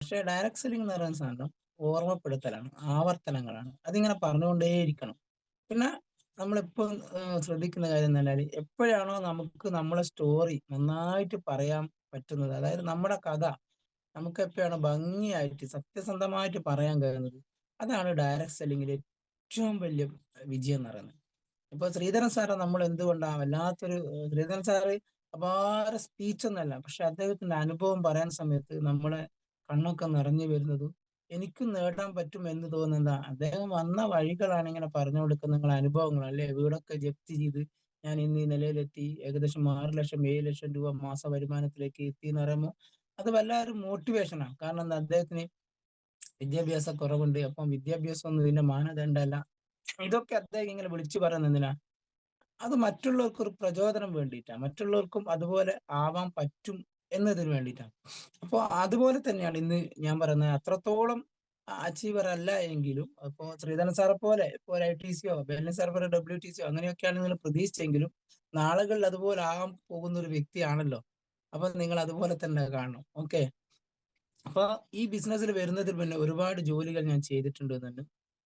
പക്ഷെ direct selling എന്ന് പറയുന്ന സാധനം ഓർമ്മപ്പെടുത്തലാണ്, ആവർത്തനങ്ങളാണ്. അതിങ്ങനെ പറഞ്ഞുകൊണ്ടേയിരിക്കണം. പിന്നെ നമ്മളിപ്പം ശ്രദ്ധിക്കുന്ന കാര്യം എന്ന് പറഞ്ഞാൽ, എപ്പോഴാണോ നമുക്ക് നമ്മളെ സ്റ്റോറി നന്നായിട്ട് പറയാൻ പറ്റുന്നത്, അതായത് നമ്മുടെ കഥ നമുക്ക് എപ്പോഴാണ് ഭംഗിയായിട്ട് സത്യസന്ധമായിട്ട് പറയാൻ കഴിയുന്നത്, അതാണ് ഡയറക്ട് സെല്ലിങ്ങിലെ ഏറ്റവും വലിയ വിജയം എന്ന് പറയുന്നത്. ഇപ്പൊ ശ്രീധരൻ സാറെ നമ്മൾ എന്തുകൊണ്ടാണ് വല്ലാത്തൊരു ശ്രീധരൻ സാറ് അപാര സ്പീച്ച് ഒന്നല്ല, പക്ഷെ അദ്ദേഹത്തിന്റെ അനുഭവം പറയാൻ സമയത്ത് നമ്മളെ കണ്ണൊക്കെ നിറഞ്ഞു വരുന്നതും എനിക്കും നേടാൻ പറ്റും എന്ന് തോന്നുന്ന അദ്ദേഹം വന്ന വഴികളാണ് ഇങ്ങനെ പറഞ്ഞു കൊടുക്കുന്ന നിങ്ങളെ അനുഭവങ്ങൾ അല്ലെ. വീടൊക്കെ ജപ്തി ചെയ്ത് ഞാൻ ഇന്ന് ഈ നിലയിലെത്തി, ഏകദേശം 6 ലക്ഷം 7 ലക്ഷം രൂപ മാസ വരുമാനത്തിലേക്ക് എത്തി എന്ന് പറയുമ്പോൾ അത് വല്ലാതൊരു മോട്ടിവേഷനാണ്. കാരണം എന്താ, അദ്ദേഹത്തിന് വിദ്യാഭ്യാസ കുറവുണ്ട്. അപ്പം വിദ്യാഭ്യാസം ഒന്നും ഇതിന്റെ മാനദണ്ഡമല്ല. ഇതൊക്കെ അദ്ദേഹം ഇങ്ങനെ വിളിച്ചു പറയുന്നതിനാ, അത് മറ്റുള്ളവർക്ക് ഒരു പ്രചോദനം വേണ്ടിയിട്ടാണ്, മറ്റുള്ളവർക്കും അതുപോലെ ആവാൻ പറ്റും എന്നതിന് വേണ്ടിയിട്ടാണ്. അപ്പോൾ അതുപോലെ തന്നെയാണ് ഇന്ന് ഞാൻ പറയുന്നത്. അത്രത്തോളം അച്ചീവർ അല്ല എങ്കിലും, അപ്പോ ശ്രീധരൻ സാറെ പോലെ ഇപ്പോൾ ഒരു ITC ബെന്നി സാർ പോലെ WTC അങ്ങനെയൊക്കെയാണ് നിങ്ങൾ പ്രതീക്ഷിച്ചെങ്കിലും, നാളുകളിൽ അതുപോലെ ആകാൻ പോകുന്ന ഒരു വ്യക്തിയാണല്ലോ. അപ്പൊ നിങ്ങൾ അതുപോലെ തന്നെ കാണണം. ഓക്കെ. അപ്പൊ ഈ ബിസിനസ്സിൽ വരുന്നതിൽ പിന്നെ ഒരുപാട് ജോലികൾ ഞാൻ ചെയ്തിട്ടുണ്ട് എന്നുണ്ട്.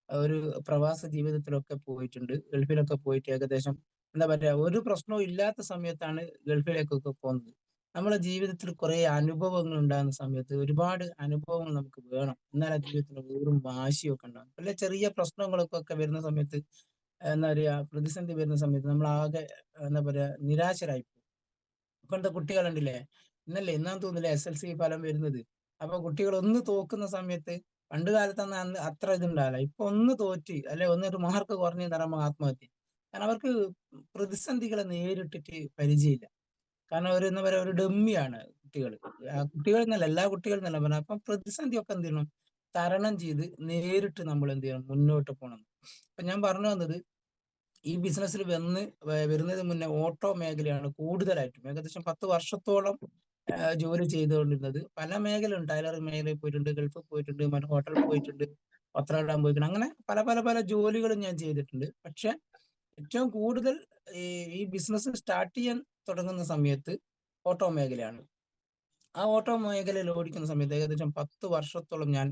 ഒരു പ്രവാസ ജീവിതത്തിലൊക്കെ പോയിട്ടുണ്ട്. ഗൾഫിലൊക്കെ പോയിട്ട് ഏകദേശം എന്താ പറയാ, ഒരു പ്രശ്നവും ഇല്ലാത്ത സമയത്താണ് ഗൾഫിലേക്കൊക്കെ പോകുന്നത്. നമ്മളെ ജീവിതത്തിൽ കുറെ അനുഭവങ്ങൾ ഉണ്ടാകുന്ന സമയത്ത് ഒരുപാട് അനുഭവങ്ങൾ നമുക്ക് വേണം. എന്നാലും ആ ജീവിതത്തിൽ വെറും വാശിയൊക്കെ ഉണ്ടാകും. അല്ലെ ചെറിയ പ്രശ്നങ്ങളൊക്കെ വരുന്ന സമയത്ത് എന്താ പറയാ, പ്രതിസന്ധി വരുന്ന സമയത്ത് നമ്മൾ ആകെ എന്താ പറയാ നിരാശരായി പോകും. ഇപ്പോഴത്തെ കുട്ടികളുണ്ടല്ലേ, ഇന്നല്ലേ ഇന്നാന്ന് തോന്നില്ല SLC ഫലം വരുന്നത്. അപ്പൊ കുട്ടികൾ ഒന്ന് തോക്കുന്ന സമയത്ത്, പണ്ട് കാലത്തൊന്നും അന്ന് അത്ര ഇതുണ്ടാവില്ല. ഇപ്പൊ ഒന്ന് തോറ്റ് അല്ലെ ഒരു മാർക്ക് കുറഞ്ഞു തരുമ്പോ ആത്മഹത്യ. കാരണം അവർക്ക് പ്രതിസന്ധികളെ നേരിട്ടിട്ട് പരിചയമില്ല. കാരണം അവർ എന്താ പറയാ, ഒരു ഡമ്മിയാണ് കുട്ടികൾ. കുട്ടികൾ എന്നല്ല, എല്ലാ കുട്ടികളും എന്നല്ല പറഞ്ഞത്. അപ്പം പ്രതിസന്ധിയൊക്കെ എന്ത് ചെയ്യണം, തരണം ചെയ്ത് നേരിട്ട് നമ്മൾ എന്ത് ചെയ്യണം, മുന്നോട്ട് പോകണം. അപ്പൊ ഞാൻ പറഞ്ഞു വന്നത്, ഈ ബിസിനസ്സിൽ വരുന്നതിന് മുന്നേ ഓട്ടോ മേഖലയാണ് കൂടുതലായിട്ടും. ഏകദേശം 10 വർഷത്തോളം ജോലി ചെയ്തുകൊണ്ടിരുന്നത്. പല മേഖലയുണ്ട്. ടൈലറിംഗ് മേഖലയിൽ പോയിട്ടുണ്ട്, ഗൾഫിൽ പോയിട്ടുണ്ട്, മറ്റു ഹോട്ടലിൽ പോയിട്ടുണ്ട്, പത്രമിടാൻ പോയിട്ടുണ്ട്. അങ്ങനെ പല പല പല ജോലികളും ഞാൻ ചെയ്തിട്ടുണ്ട്. പക്ഷെ ഏറ്റവും കൂടുതൽ ഈ ഈ ബിസിനസ് സ്റ്റാർട്ട് ചെയ്യാൻ തുടങ്ങുന്ന സമയത്ത് ഓട്ടോ മേഖലയാണ്. ആ ഓട്ടോ മേഖലയിൽ ഓടിക്കുന്ന സമയത്ത് ഏകദേശം 10 വർഷത്തോളം ഞാൻ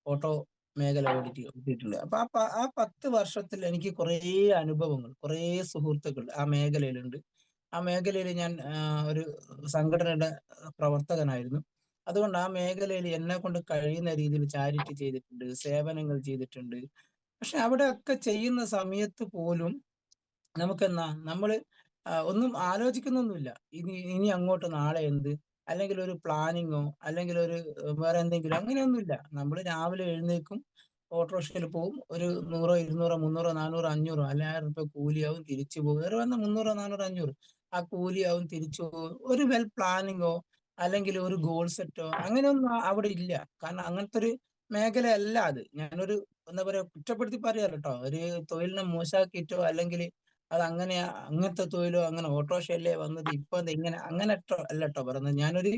ഓട്ടോ മേഖല ഓടിയിട്ടുണ്ട്. അപ്പൊ ആ 10 വർഷത്തിൽ എനിക്ക് കുറേ അനുഭവങ്ങൾ, കുറേ സുഹൃത്തുക്കൾ ആ മേഖലയിലുണ്ട്. ആ മേഖലയിൽ ഞാൻ ഒരു സംഘടനയുടെ പ്രവർത്തകനായിരുന്നു. അതുകൊണ്ട് ആ മേഖലയിൽ എന്നെ കൊണ്ട് കഴിയുന്ന രീതിയിൽ ചാരിറ്റി ചെയ്തിട്ടുണ്ട്, സേവനങ്ങൾ ചെയ്തിട്ടുണ്ട്. പക്ഷെ അവിടെയൊക്കെ ചെയ്യുന്ന സമയത്ത് പോലും നമുക്കെന്നാ നമ്മള് ഒന്നും ആലോചിക്കുന്നൊന്നുമില്ല. ഇനി ഇനി അങ്ങോട്ട് നാളെ എന്ത്, അല്ലെങ്കിൽ ഒരു പ്ലാനിങ്ങോ അല്ലെങ്കിൽ ഒരു വേറെ എന്തെങ്കിലും അങ്ങനെയൊന്നുമില്ല. നമ്മൾ രാവിലെ എഴുന്നേൽക്കും, ഓട്ടോറിക്ഷയിൽ പോകും, ഒരു 100 200 300 400 500 അല്ലെ 1000 കൂലിയാവും, തിരിച്ചു പോകും. വേറെ വന്ന 300 400 500 ആ കൂലിയാവും, തിരിച്ചു പോകും. ഒരു വെൽ പ്ലാനിങ്ങോ അല്ലെങ്കിൽ ഒരു ഗോൾ സെറ്റോ അങ്ങനെയൊന്നും അവിടെ ഇല്ല. കാരണം അങ്ങനത്തെ ഒരു മേഖലയല്ല അത്. ഞാനൊരു എന്താ പറയാ, കുറ്റപ്പെടുത്തി പറയാലോ കേട്ടോ, ഒരു തൊഴിലിനെ മോശമാക്കിയിട്ടോ അല്ലെങ്കിൽ അത് അങ്ങനെ അങ്ങനത്തെ തൊഴിലോ അങ്ങനെ ഓട്ടോറിക്ഷയല്ലേ വന്നത് ഇപ്പൊ അത് ഇങ്ങനെ അങ്ങനെ അല്ലട്ടോ പറയുന്നത്. ഞാനൊരു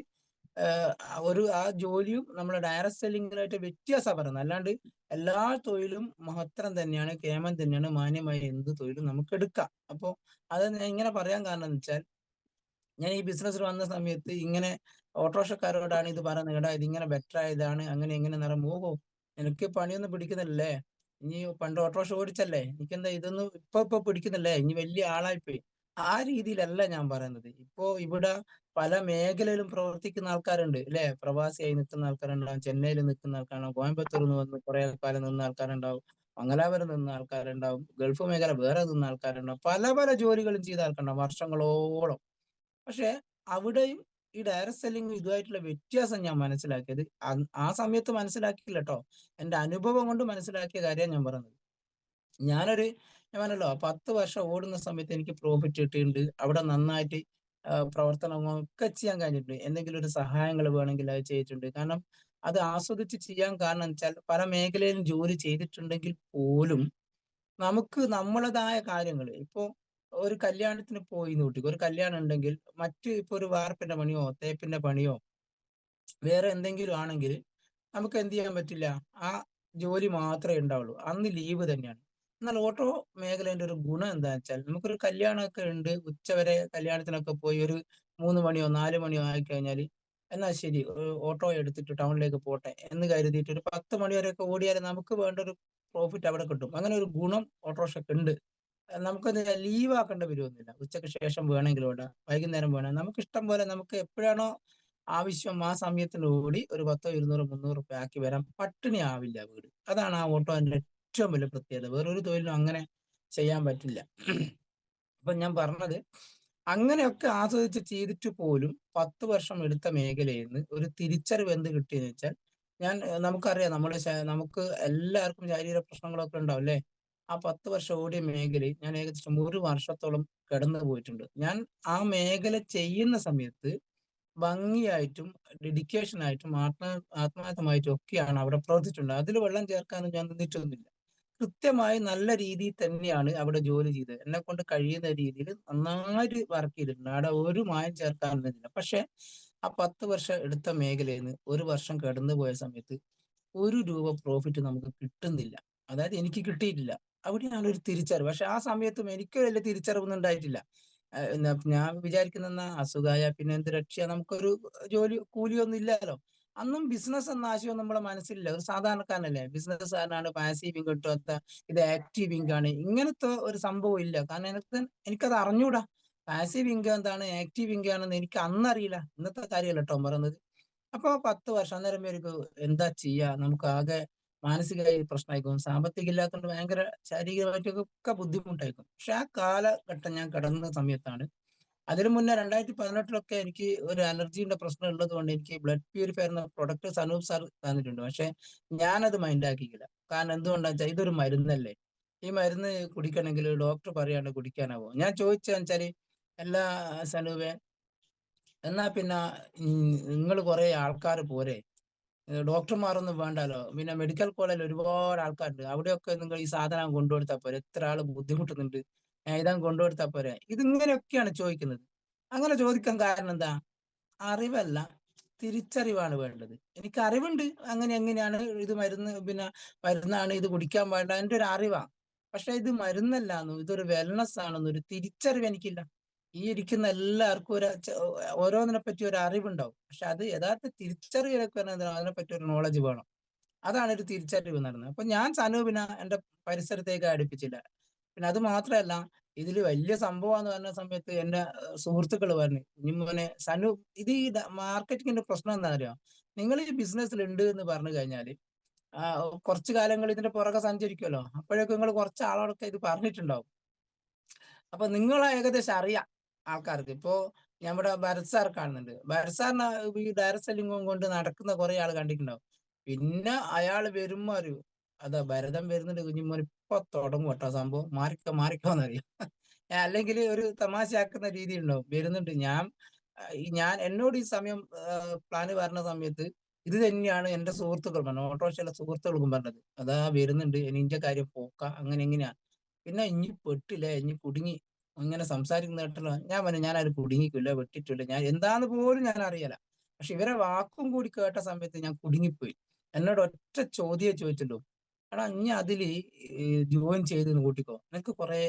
ഏഹ് ഒരു ആ ജോലിയും നമ്മളെ ഡയറക്ട് സെല്ലിങ്ങിലായിട്ട് വ്യത്യാസമാണ് പറയുന്നത്. അല്ലാണ്ട് എല്ലാ തൊഴിലും മഹത്തരം തന്നെയാണ്, കേമൻ തന്നെയാണ്, മാന്യമായ എന്ത് തൊഴിലും നമുക്ക് എടുക്കാം. അപ്പൊ അത് ഞാൻ ഇങ്ങനെ പറയാൻ കാരണം എന്ന് വെച്ചാൽ, ഞാൻ ഈ ബിസിനസ്സിൽ വന്ന സമയത്ത് ഇങ്ങനെ ഓട്ടോറിക്ഷക്കാരോടാണ് ഇത് പറയുന്നത്, എടാ ഇതിങ്ങനെ ബെറ്റർ ആയതാണ് അങ്ങനെ എങ്ങനെ നിറം, ഓഹോ എനിക്ക് പണിയൊന്നും പിടിക്കുന്നില്ലേ, ഇനി പണ്ട് ഓട്ടോറിക്ഷ ഓടിച്ചല്ലേ, എനിക്കെന്താ ഇതൊന്നും ഇപ്പൊ പിടിക്കുന്നില്ലേ, ഇനി വലിയ ആളായിപ്പോയി. ആ രീതിയിലല്ല ഞാൻ പറയുന്നത്. ഇപ്പോ ഇവിടെ പല മേഖലയിലും പ്രവർത്തിക്കുന്ന ആൾക്കാരുണ്ട് അല്ലെ. പ്രവാസിയായി നിൽക്കുന്ന ആൾക്കാരുണ്ടാവും, ചെന്നൈയിൽ നിൽക്കുന്ന ആൾക്കാരുണ്ടാവും, കോയമ്പത്തൂർ നിന്ന് വന്ന് കുറെ കാലം നിന്ന ആൾക്കാരുണ്ടാവും, മംഗലാപുരം നിന്ന ആൾക്കാരുണ്ടാവും, ഗൾഫ് മേഖല വേറെ നിന്ന ആൾക്കാരുണ്ടാവും, പല പല ജോലികളും ചെയ്ത ആൾക്കാരുണ്ടാവും വർഷങ്ങളോളം. പക്ഷെ അവിടെയും ഈ ഡയറക്ട് സെല്ലിംഗ് ഇതുമായിട്ടുള്ള വ്യത്യാസം ഞാൻ മനസ്സിലാക്കിയത് ആ സമയത്ത് മനസ്സിലാക്കിയില്ല കേട്ടോ. എന്റെ അനുഭവം കൊണ്ട് മനസ്സിലാക്കിയ കാര്യമാണ് ഞാൻ പറഞ്ഞത്. ഞാനൊരു ഞാൻ പറഞ്ഞല്ലോ 10 വർഷം ഓടുന്ന സമയത്ത് എനിക്ക് പ്രോഫിറ്റ് കിട്ടിയിട്ടുണ്ട്. അവിടെ നന്നായിട്ട് പ്രവർത്തനങ്ങളൊക്കെ ചെയ്യാൻ കഴിഞ്ഞിട്ടുണ്ട്. എന്തെങ്കിലും ഒരു സഹായങ്ങൾ വേണമെങ്കിൽ അത് ചെയ്തിട്ടുണ്ട്. കാരണം അത് ആസ്വദിച്ച് ചെയ്യാൻ കാരണം വെച്ചാൽ, പല മേഖലയിലും ജോലി ചെയ്തിട്ടുണ്ടെങ്കിൽ പോലും നമുക്ക് നമ്മളതായ കാര്യങ്ങൾ ഇപ്പോ ഒരു കല്യാണത്തിന് പോയി കൂട്ടിക്കോ, ഒരു കല്യാണം ഉണ്ടെങ്കിൽ മറ്റ് ഇപ്പൊ ഒരു വാർപ്പിന്റെ പണിയോ തേപ്പിന്റെ പണിയോ വേറെ എന്തെങ്കിലും ആണെങ്കിൽ നമുക്ക് എന്ത് ചെയ്യാൻ പറ്റില്ല, ആ ജോലി മാത്രമേ ഉണ്ടാവുള്ളൂ, അന്ന് ലീവ് തന്നെയാണ്. എന്നാൽ ഓട്ടോ മേഖലേന്റെ ഒരു ഗുണം എന്താ വെച്ചാൽ, നമുക്കൊരു കല്യാണമൊക്കെ ഉണ്ട്, ഉച്ചവരെ കല്യാണത്തിനൊക്കെ പോയി ഒരു 3 മണിയോ 4 മണിയോ ആയിക്കഴിഞ്ഞാൽ എന്നാ ശരി, ഓട്ടോ എടുത്തിട്ട് ടൗണിലേക്ക് പോട്ടെ എന്ന് കരുതിയിട്ട് ഒരു 10 മണി വരെയൊക്കെ ഓടിയാൽ നമുക്ക് വേണ്ട ഒരു പ്രോഫിറ്റ് അവിടെ കിട്ടും. അങ്ങനെ ഒരു ഗുണം ഓട്ടോറിക്ഷയ്ക്ക് ഉണ്ട്. നമുക്കത് ലീവ് ആക്കേണ്ടി വരുമൊന്നുമില്ല. ഉച്ചയ്ക്ക് ശേഷം വേണമെങ്കിലും ഓടാം, വൈകുന്നേരം വേണം, നമുക്ക് ഇഷ്ടം പോലെ നമുക്ക് എപ്പോഴാണോ ആവശ്യം ആ സമയത്തിന് ഓടി ഒരു 10, 200, 300 റുപ്യ ആക്കി വരാൻ പട്ടിണി ആവില്ല വീട്. അതാണ് ആ ഓട്ടോന്റെ ഏറ്റവും വലിയ പ്രത്യേകത. വേറൊരു തൊഴിലും അങ്ങനെ ചെയ്യാൻ പറ്റില്ല. അപ്പൊ ഞാൻ പറഞ്ഞത്, അങ്ങനെയൊക്കെ ആസ്വദിച്ച് ചെയ്തിട്ട് പോലും 10 വർഷം എടുത്ത മേഖലയിൽ നിന്ന് ഒരു തിരിച്ചറിവ് എന്ത് കിട്ടിയെന്ന് വെച്ചാൽ, നമുക്കറിയാം, നമുക്ക് എല്ലാവർക്കും ശാരീരിക പ്രശ്നങ്ങളൊക്കെ ഉണ്ടാവും അല്ലേ. ആ 10 വർഷം ഓടിയ മേഖലയിൽ ഞാൻ ഏകദേശം 1 വർഷത്തോളം കടന്നു പോയിട്ടുണ്ട്. ഞാൻ ആ മേഖല ചെയ്യുന്ന സമയത്ത് ഭംഗിയായിട്ടും ഡെഡിക്കേഷൻ ആയിട്ടും ആത്മാർത്ഥമായിട്ടും ഒക്കെയാണ് അവിടെ പ്രവർത്തിച്ചിട്ടുണ്ട്. അതിൽ വെള്ളം ചേർക്കാനും ഞാൻ നിന്നിട്ടൊന്നുമില്ല. കൃത്യമായി നല്ല രീതിയിൽ തന്നെയാണ് അവിടെ ജോലി ചെയ്തത്. എന്നെ കൊണ്ട് കഴിയുന്ന രീതിയിൽ നന്നായിട്ട് വർക്ക് ചെയ്തിട്ടുണ്ട്. അവിടെ ഒരു മായം ചേർക്കാൻ നിന്നില്ല. പക്ഷെ ആ 10 വർഷം എടുത്ത മേഖലയിൽ നിന്ന് 1 വർഷം കടന്നു പോയ സമയത്ത് രൂപ പ്രോഫിറ്റ് നമുക്ക് കിട്ടുന്നില്ല. അതായത് എനിക്ക് കിട്ടിയിട്ടില്ല. അവിടെയാണ് ഒരു തിരിച്ചറിവ്. പക്ഷെ ആ സമയത്തും എനിക്ക് വലിയ തിരിച്ചറിവൊന്നും ഉണ്ടായിട്ടില്ല. ഞാൻ വിചാരിക്കുന്ന അസുഖമായ പിന്നെ എന്ത് രക്ഷ, നമുക്കൊരു കൂലിയൊന്നും ഇല്ലല്ലോ. അന്നും ബിസിനസ് എന്ന ആശയം നമ്മളെ മനസ്സിലില്ല. ഒരു സാധാരണക്കാരനല്ലേ, ബിസിനസ്സുകാരനാണ്, പാസീവ് ഇൻകം കിട്ടും, ഇത് ആക്റ്റീവ് ഇൻകം ആണ്, ഇങ്ങനത്തെ ഒരു സംഭവം ഇല്ല. കാരണം എനിക്കത് അറിഞ്ഞൂടാ. പാസീവ് ഇൻകം എന്താണ്, ആക്റ്റീവ് ഇൻകം ആണെന്ന് എനിക്ക് അന്നറിയില്ല. ഇന്നത്തെ കാര്യമല്ല കേട്ടോ പറയുന്നത്. അപ്പൊ 10 വർഷം അന്നേരം പേർക്ക് എന്താ ചെയ്യാ, നമുക്ക് ആകെ മാനസികമായി പ്രശ്നമായിരിക്കും, സാമ്പത്തികം ഇല്ലാത്തതുകൊണ്ട് ഭയങ്കര ശാരീരികമായിട്ടൊക്കെ ബുദ്ധിമുട്ടായിരിക്കും. പക്ഷെ ആ കാലഘട്ടം ഞാൻ കടന്ന സമയത്താണ്, അതിനു മുന്നേ 2018 എനിക്ക് ഒരു അലർജിന്റെ പ്രശ്നം ഉള്ളത് കൊണ്ട് എനിക്ക് ബ്ലഡ് പ്യൂരിഫയർ എന്ന പ്രൊഡക്റ്റ് സനൂപ് സാർ തന്നിട്ടുണ്ട്. പക്ഷെ ഞാനത് മൈൻഡ് ആക്കിയില്ല. കാരണം എന്തുകൊണ്ടാ വെച്ചാൽ ഇതൊരു മരുന്നല്ലേ, ഈ മരുന്ന് കുടിക്കണമെങ്കിൽ ഡോക്ടർ പറയാണ്ട് കുടിക്കാനാവോ. ഞാൻ ചോദിച്ചതെന്ന് വെച്ചാല്, എല്ലാ സനൂപെ, എന്നാ പിന്നെ നിങ്ങൾ കുറെ ആൾക്കാർ പോരെ, ഡോക്ടർമാരൊന്നും വേണ്ടല്ലോ, പിന്നെ മെഡിക്കൽ കോളേജിൽ ഒരുപാട് ആൾക്കാരുണ്ട്, അവിടെയൊക്കെ നിങ്ങൾ ഈ സാധനം കൊണ്ടുകൊടുത്താൽ പോരെ, എത്ര ആള് ബുദ്ധിമുട്ടുന്നുണ്ട്, ഇതങ്ങ് കൊണ്ടുകൊടുത്താൽ പോരെ. ഇതിങ്ങനെയൊക്കെയാണ് ചോദിക്കുന്നത്. അങ്ങനെ ചോദിക്കാൻ കാരണം എന്താ, അറിവല്ല, തിരിച്ചറിവാണ് വേണ്ടത്. എനിക്ക് അറിവുണ്ട് എങ്ങനെയാണ് ഇത് മരുന്ന്, പിന്നെ മരുന്നാണ്, ഇത് കുടിക്കാൻ പാടില്ല, എൻ്റെ ഒരു അറിവാ. പക്ഷെ ഇത് മരുന്നല്ലാന്നും ഇതൊരു വെൽനസ് ആണെന്നും ഒരു തിരിച്ചറിവ് എനിക്കില്ല. ഈ ഇരിക്കുന്ന എല്ലാവർക്കും ഓരോന്നിനെ പറ്റി ഒരു അറിവുണ്ടാവും. പക്ഷെ അത് യഥാർത്ഥ തിരിച്ചറിവിലൊക്കെ അതിനെപ്പറ്റി ഒരു നോളജ് വേണം. അതാണ് ഒരു തിരിച്ചറിവ് നടന്നത്. അപ്പൊ ഞാൻ സനൂപിനെ എന്റെ പരിസരത്തേക്ക് അടുപ്പിച്ചില്ല. പിന്നെ അത് മാത്രമല്ല, ഇതിൽ വലിയ സംഭവം പറഞ്ഞ സമയത്ത് എന്റെ സുഹൃത്തുക്കൾ പറഞ്ഞു, കുഞ്ഞുമോനെ സനു, ഇത് ഈ മാർക്കറ്റിങ്ങിന്റെ പ്രശ്നം എന്താ അറിയോ, നിങ്ങൾ ഈ ബിസിനസ്സിൽ ഉണ്ട് എന്ന് പറഞ്ഞു കഴിഞ്ഞാല് കുറച്ചു കാലങ്ങൾ ഇതിന്റെ പുറകെ സഞ്ചരിക്കുമല്ലോ, അപ്പോഴൊക്കെ നിങ്ങൾ കുറച്ച് ആളോടൊക്കെ ഇത് പറഞ്ഞിട്ടുണ്ടാവും. അപ്പൊ നിങ്ങളെ ഏകദേശം അറിയാം ആൾക്കാർക്ക്. ഇപ്പോ നമ്മുടെ ഭരത് സാർ കാണുന്നുണ്ട്, ഭരത് സാറിന് ഈ ഡയറക്ട് സെല്ലിംഗും കൊണ്ട് നടക്കുന്ന കുറെ ആൾ കണ്ടിട്ടുണ്ടാവും. പിന്നെ അയാൾ വരുമ്പോ അറിയൂ, അതാ ഭരതം വരുന്നുണ്ട് കുഞ്ഞുമോൻ, ഇപ്പൊ തുടങ്ങും കേട്ടോ സംഭവം, മാറിക്കോന്നറിയാം. അല്ലെങ്കിൽ ഒരു തമാശയാക്കുന്ന രീതി ഉണ്ടാവും, വരുന്നുണ്ട്. എന്നോട് ഈ സമയം പ്ലാന് പറഞ്ഞ സമയത്ത് ഇത് തന്നെയാണ് എന്റെ സുഹൃത്തുക്കൾ പറഞ്ഞത്, ഓട്ടോറിക്ഷയിലെ സുഹൃത്തുക്കൾക്കും പറഞ്ഞത്. അതാ വരുന്നുണ്ട്, ഇനി ഇന്റെ കാര്യം പോക്ക, അങ്ങനെ എങ്ങനെയാ. പിന്നെ ഇനി പെട്ടില്ലേ, ഇനി കുടുങ്ങി, ഇങ്ങനെ സംസാരിക്കുന്ന കേട്ടല്ലോ. ഞാൻ പറഞ്ഞു, ഞാനത് കുടുങ്ങിക്കില്ല, വെട്ടിട്ടില്ല, ഞാൻ എന്താന്ന് പോലും ഞാൻ അറിയല. പക്ഷെ ഇവരെ വാക്കും കൂടി കേട്ട സമയത്ത് ഞാൻ കുടുങ്ങിപ്പോയി. എന്നോട് ഒറ്റ ചോദ്യമേ ചോദിച്ചുള്ളൂ, എടാ ഇനി അതില് ജോയിൻ ചെയ്ത് കൂട്ടിക്കോ, നിനക്ക് കുറെ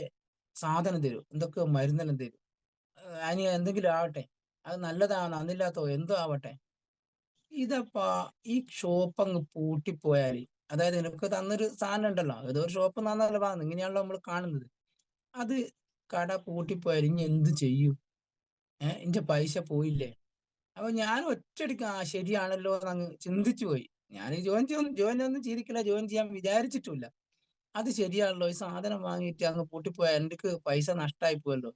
സാധനം തരും, എന്തൊക്കെ മരുന്നെല്ലാം തരും, അതിന് എന്തെങ്കിലും ആവട്ടെ, അത് നല്ലതാണോ അന്നില്ലാത്തോ എന്തോ ആവട്ടെ. ഇതപ്പാ ഈ ഷോപ്പ് അങ്ങ് പൂട്ടിപ്പോയാല്, അതായത് നിനക്ക് തന്നൊരു സാധനം ഉണ്ടല്ലോ, ഏതോ ഒരു ഷോപ്പ് നന്നല്ല വാങ്ങുന്നത്, ഇങ്ങനെയാണല്ലോ നമ്മൾ കാണുന്നത്. അത് കട പൂട്ടിപ്പോയാൽ ഇനി എന്ത് ചെയ്യും? ഇന്റെ പൈസ പോയില്ലേ. അപ്പൊ ഞാൻ ഒറ്റയടിക്ക് ശരിയാണല്ലോ എന്നങ്ങ് ചിന്തിച്ചു പോയി. ഞാൻ ജോയിൻ ഒന്നും ചെയ്തിട്ടില്ല, ജോയിൻ ചെയ്യാൻ വിചാരിച്ചിട്ടില്ല. അത് ശരിയാണല്ലോ, ഈ സാധനം വാങ്ങിയിട്ട് അങ്ങ് പൂട്ടിപ്പോയാൽ എനിക്ക് പൈസ നഷ്ടമായി പോയല്ലോ.